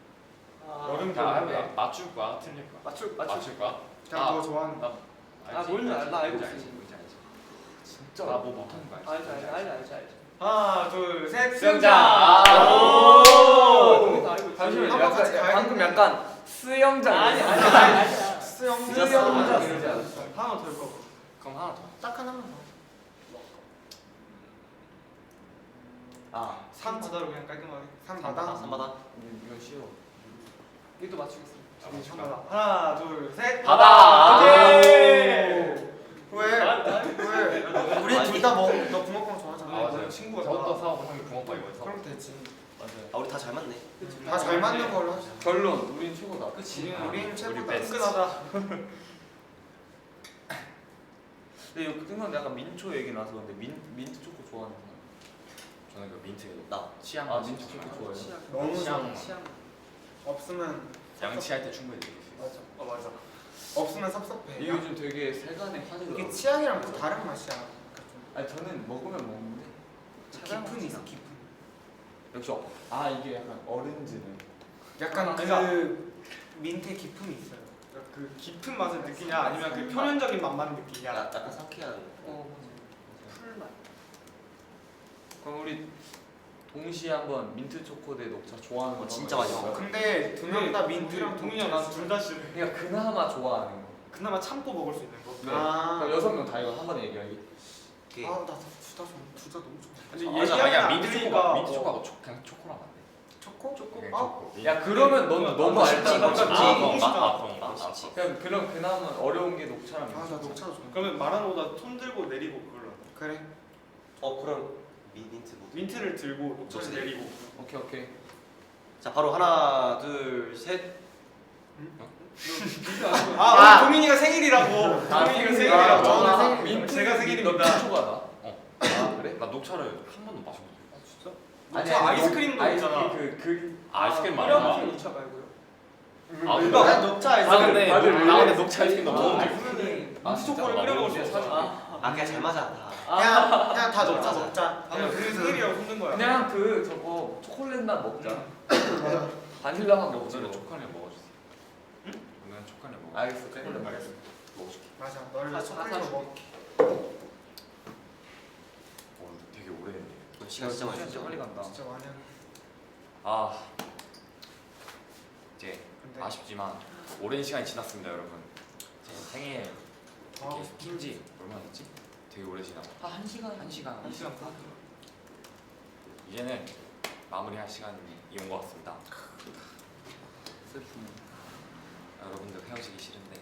여름 다 겨울에. 해봐. 맞출 거야? 틀릴 거야? 맞출 맞출 거야? 그냥 너 좋아하는 거. 알지? 뭔지 알- 나 알고 뭔지 알지? 있어. 뭔지 알지? 진짜. 나 뭐 못하는 거 알지? 알지. 하나, 둘, 셋. 수영장. 동윤 다 알고 있지. 잠시만요. 한번 같이 약간, 가야겠네. 방금 약간 수영장. 아니야. 수영장. 수영장. 하나 더 읽어. 그럼 하나 더. 딱 하나만 더. 아 산 바다로 그냥 깔끔하게. 산바다. 산바다. 이건 쉬워. 이것도 맞추겠습니다. 산바다. 하나, 둘, 셋. 바다. 오케이. 왜? 우리 둘 다 먹. 너 붕어빵 좋아하잖아. 아 맞아요. 친구가 저것도 다. 사오고 형이 붕어빵 이거 사오고. 그럼 되지. 맞아요. 아, 우리 다 잘 맞네. 다 잘 맞는 걸로 하자. 결론 우린 최고다. 그치. 우린 최고다. 베스트. 끈끈하다. 근데 여기 뜬건 약간 민초 얘기 나서 근데 민트 초코 좋아하는 사람. 저는 그 민트 나. 취향. 아 민트 초코 좋아해요. 치약. 너무 취향. 좋아. 치약. 없으면 양치할 때 충분히 느낄 수 있어요. 맞아. 맞아. 없으면 섭섭해. 이게 요즘 되게 세간의 화제더라고요. 이게 치약이랑 또 다른 맛이야. 아니 저는 먹으면 먹는데 깊은 있어 깊은. 역시 아 이게 약간 어른즈는 약간 그러니까 그 민트의 기품이 있어요. 그러니까 그 깊은 맛을 느끼냐 아니면 그 표면적인 맛만 느끼냐. 약간 상쾌한. 풀맛. 그럼 우리 동시에 한번 민트 초코 대 녹차 좋아하는 거 진짜 한번 많이 해볼까요? 근데 두 명 다 민트랑 동윤이 난둘다 싫어. 그러니까 그나마 좋아하는 거. 그나마 참고 먹을 수 있는 거. 네. 아. 그럼 6명 다 이거 한 번에 얘기하기. 이게 아나둘다 너무 좋아. 근데 맞아. 얘기하면 아니야 안 민트 들리니까 초코가 민트 뭐. 초코하고 그냥 초코랑 안 돼. 초코? 그냥 아? 초코. 야 그러면 넌 너무 알잖아. 아, 그럼 그나마 어려운 게 녹차랑 아나 민트. 녹차 좋아. 그러면 말하는 거보다 손 들고 내리고 그걸로. 그래. 그럼 민트 뭐. 민트를 들고 녹차를 녹차 내리고. 오케이. 자, 바로 하나, 둘, 셋. 아, 동민이가 생일이라고. 동민이가 생일이라고. 저는 생일. 민트 제가 생일입니다. 너 초코하다. 아 그래? 나 녹차를 한 번도 마셔본 적 없어. 녹차 아이스크림도 있잖아. 아이스크림 이런 말고. 녹차 말고요. 아 이거 그거. 녹차 아 근데 다들 나 근데 녹차 아이스크림 너무 아, 좋아. 아이스크림. 민트 초코를 끓여 먹을 수 없어. 아, 그냥 잘 맞아. 다. 그냥 다 녹차 먹자. 방금 그 생일이라고 손든 거야. 그냥 그 저거 초콜릿만 먹자. 맞아. 바닐라만 먹자. 오늘은 초콜릿 먹어주세요. 응? 오늘은 초콜릿 먹어. 알겠어. 초콜릿 알겠어. 먹어줄게. 맞아. 너를 다 초콜릿으로 줄게. 먹. 되게 오래됐네. 시간 진짜 많이 진짜 줬죠. 빨리 간다. 진짜 많이 하네. 아 이제 근데 아쉽지만 오랜 시간이 지났습니다, 여러분. 제 생일 아, 이렇게 킨지 얼마나 됐지? 되게 오래 지나고 한 1시간. 1시간 1시간 반. 이제는 마무리할 시간이 온 것 같습니다. 여러분들 헤어지기 싫은데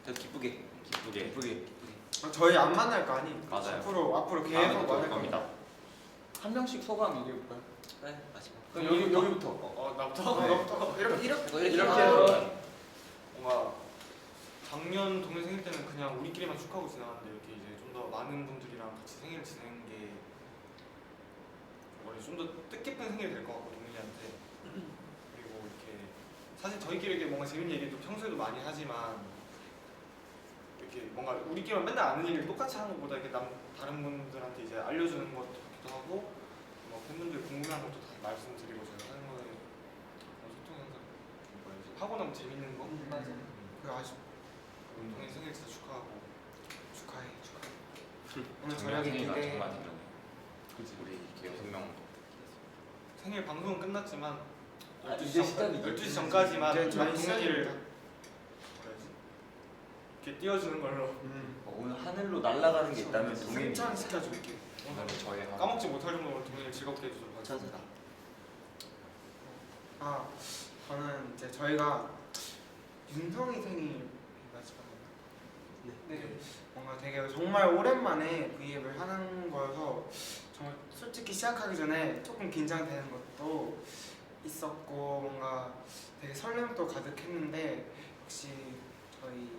더 기쁘게. 기쁘게 저희 안 만날 거 아니? 맞아요. 앞으로 다음에 계속 또 올 만날 겁니다. 겁니다. 한 명씩 소감 얘기해볼까요? 네, 마지막. 그럼 여기부터. 나부터. 너부터 이렇게 이렇게 해서 뭔가 작년 동현 생일 때는 그냥 우리끼리만 축하하고 지나갔는데 이렇게 이제 좀 더 많은 분들이랑 같이 생일을 지내는 게 원래 좀 더 뜻깊은 생일이 될 것 같고 동현이한테. 그리고 이렇게 사실 저희끼리 이렇게 뭔가 재밌는 얘기도 평소에도 많이 하지만 이렇게 뭔가 우리끼리만 맨날 아는 얘기를 똑같이 하는 것보다 이렇게 다른 분들한테 이제 알려주는 것도 같기도 하고 뭐 팬분들 궁금한 것도 다 말씀드리고 저희가 하는 거에 소통 항상 뭐야지 하고 나면 재밌는 거. 맞아. 그 아쉽. 동현 생일 진짜 축하하고. 축하해. 오늘 작년 저녁에 생일가 기대. 정말 대단해요. 그치 우리 이렇게 6명 생일 방송은 끝났지만 아, 이제 시작이지. 12시 전까지만 이제 저희 동현이를 시작입니다. 뭐야지 이렇게 띄워주는 걸로 오늘 하늘로 날아가는 게 있다면 동현이. 승천 시켜줄게. 오늘은 저희 하루 까먹지 못할 정도로 동현이를 즐겁게 해주도록 하겠습니다. 천사다. 저는 이제 저희가 윤성이 생일 마지막에 네. 뭔가 되게 정말 오랜만에 V앱을 하는 거여서 정말 솔직히 시작하기 전에 조금 긴장되는 것도 있었고 뭔가 되게 설렘도 가득했는데 역시 저희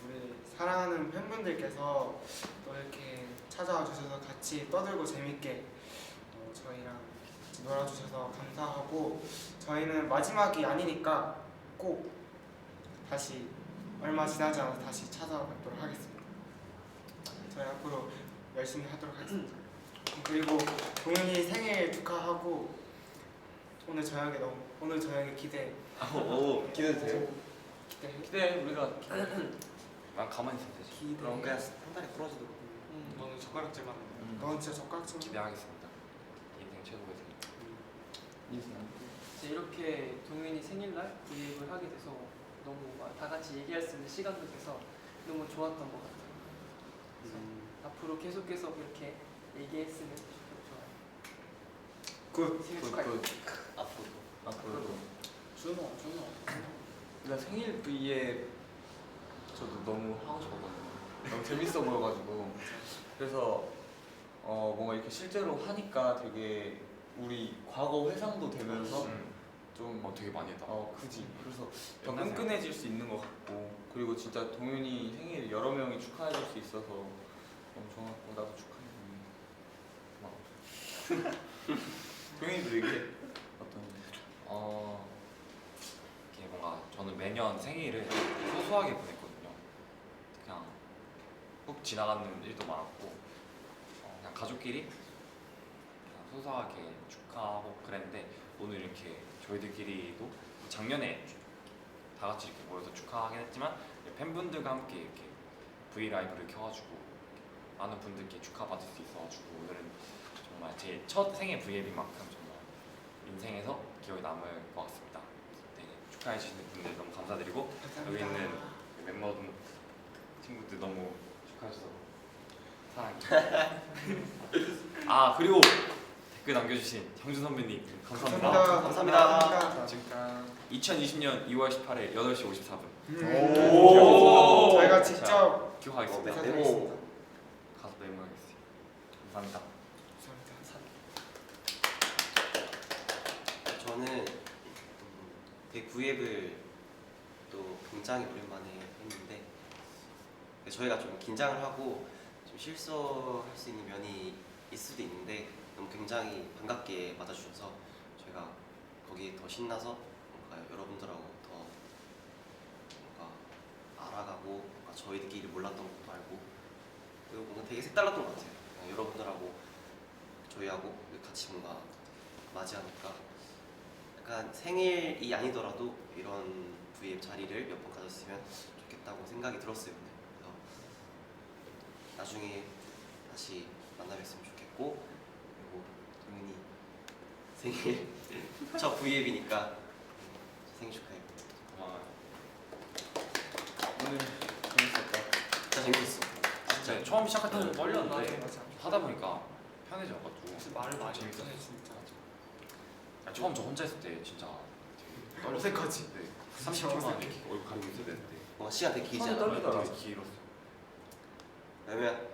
우리 사랑하는 팬분들께서 또 이렇게 찾아와 주셔서 같이 떠들고 재밌게 저희랑 놀아주셔서 감사하고 저희는 마지막이 아니니까 꼭 다시 얼마 지나지 않아서 다시 찾아뵙도록 하겠습니다. 저희 앞으로 열심히 하도록 하겠습니다. 그리고 동현이 생일 축하하고 오늘 저녁에 기대. 오, 기대돼요. 기대 우리가 난 가만히 있으면 되지. 기대. 그럼 그냥 한 달에 부러지도록. 너는 젓가락질만. 넌 진짜 젓가락질. 기대하겠습니다. 인생 최고의 생일. 이제 이렇게 동현이 생일날 V앱을 하게 돼서 너무 다 같이 얘기할 수 있는 시간도 돼서 너무 좋았던 것 같아요. 그래서 앞으로 계속해서 그렇게 얘기했으면 좋아요. 굿. 생일 축하해. 앞으로도. 준호. 그러니까 생일 V앱 저도 너무 하고 싶었거든요. 너무 재밌어 보여가지고 그래서 뭔가 이렇게 실제로 하니까 되게 우리 과거 회상도 되면서 좀 되게 많이 했다. 그지. 그래서 더 끝나세요. 끈끈해질 수 있는 것 같고 그리고 진짜 동윤이 생일 여러 명이 축하해줄 수 있어서 너무 좋았고 나도 축하해. 동윤이도 얘기해. 어떤 이게 뭔가 저는 매년 생일을 소소하게 보냈거든요. 그냥 훅 지나가는 일도 많았고 그냥 가족끼리 그냥 소소하게 축하하고 그랬는데 오늘 이렇게 저희들끼리도 작년에 다 같이 이렇게 모여서 축하하긴 했지만 팬분들과 함께 이렇게 V 라이브를 켜가지고 많은 분들께 축하받을 수 있어가지고 오늘은 정말 제 첫 생일 V앱인 만큼 정말 인생에서 기억에 남을 것 같습니다. 네, 축하해 주시는 분들 너무 감사드리고 여기 있는 멤버 친구들 너무 축하해 주셔서 사랑해요. 그리고 댓글 남겨주신 형준 선배님 감사합니다. 감사합니다. 2020년 2월 18일 8시 54분 저희가 직접 기억하겠습니다. 인사드리겠습니다. 가서 메모하겠습니다. 감사합니다. 저는 V앱을 또 굉장히 오랜만에 했는데 저희가 좀 긴장을 하고 좀 실수할 수 있는 면이 있을 수도 있는데 너무 굉장히 반갑게 맞아주셔서 저희가 거기에 더 신나서 뭔가 여러분들하고 더 뭔가 알아가고 뭔가 저희들끼리 몰랐던 것도 알고 그리고 뭔가 되게 색달랐던 것 같아요. 그냥 여러분들하고 저희하고 같이 뭔가 맞이하니까 약간 생일이 아니더라도 이런 V앱 자리를 몇 번 가졌으면 좋겠다고 생각이 들었어요. 그래서 나중에 다시 만나뵀으면 좋겠고 그리고 동현이 생일 첫 V앱이니까 생일 축하해요. 고마워요. 오늘 재밌었다. 진짜 재밌었어. 진짜 처음 시작할 때 좀 떨렸는데 맞아. 하다 보니까 편해져가지고 혹시 말을 많이 재밌었어요. 했네 진짜. 처음 저 혼자 했을 때 진짜 되게 떨렸어요. 어색하지? 네. 30초만 이렇게 얼굴 가리고 있어야 되는데 시간 되게 길지 손이 않아? 떨리더라. 되게 길었어요. 그러면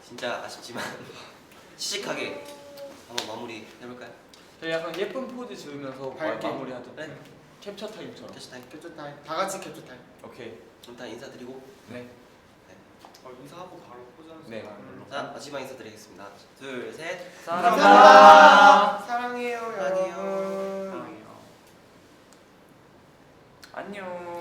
진짜 아쉽지만 시식하게 한번 마무리 해볼까요? 저희 약간 예쁜 포즈 지으면서 밝게. 마무리하죠. 네? 캡처 타임처럼. 캐치 타임. 캡처 타임. 다 같이 캡처 타임. 오케이. 좀 다 인사드리고 네. 인사하고 바로 포즈하는 네. 자 마지막 인사드리겠습니다. 둘, 셋. 감사합니다. 사랑해요, 사랑해요. 여러분. 안녕.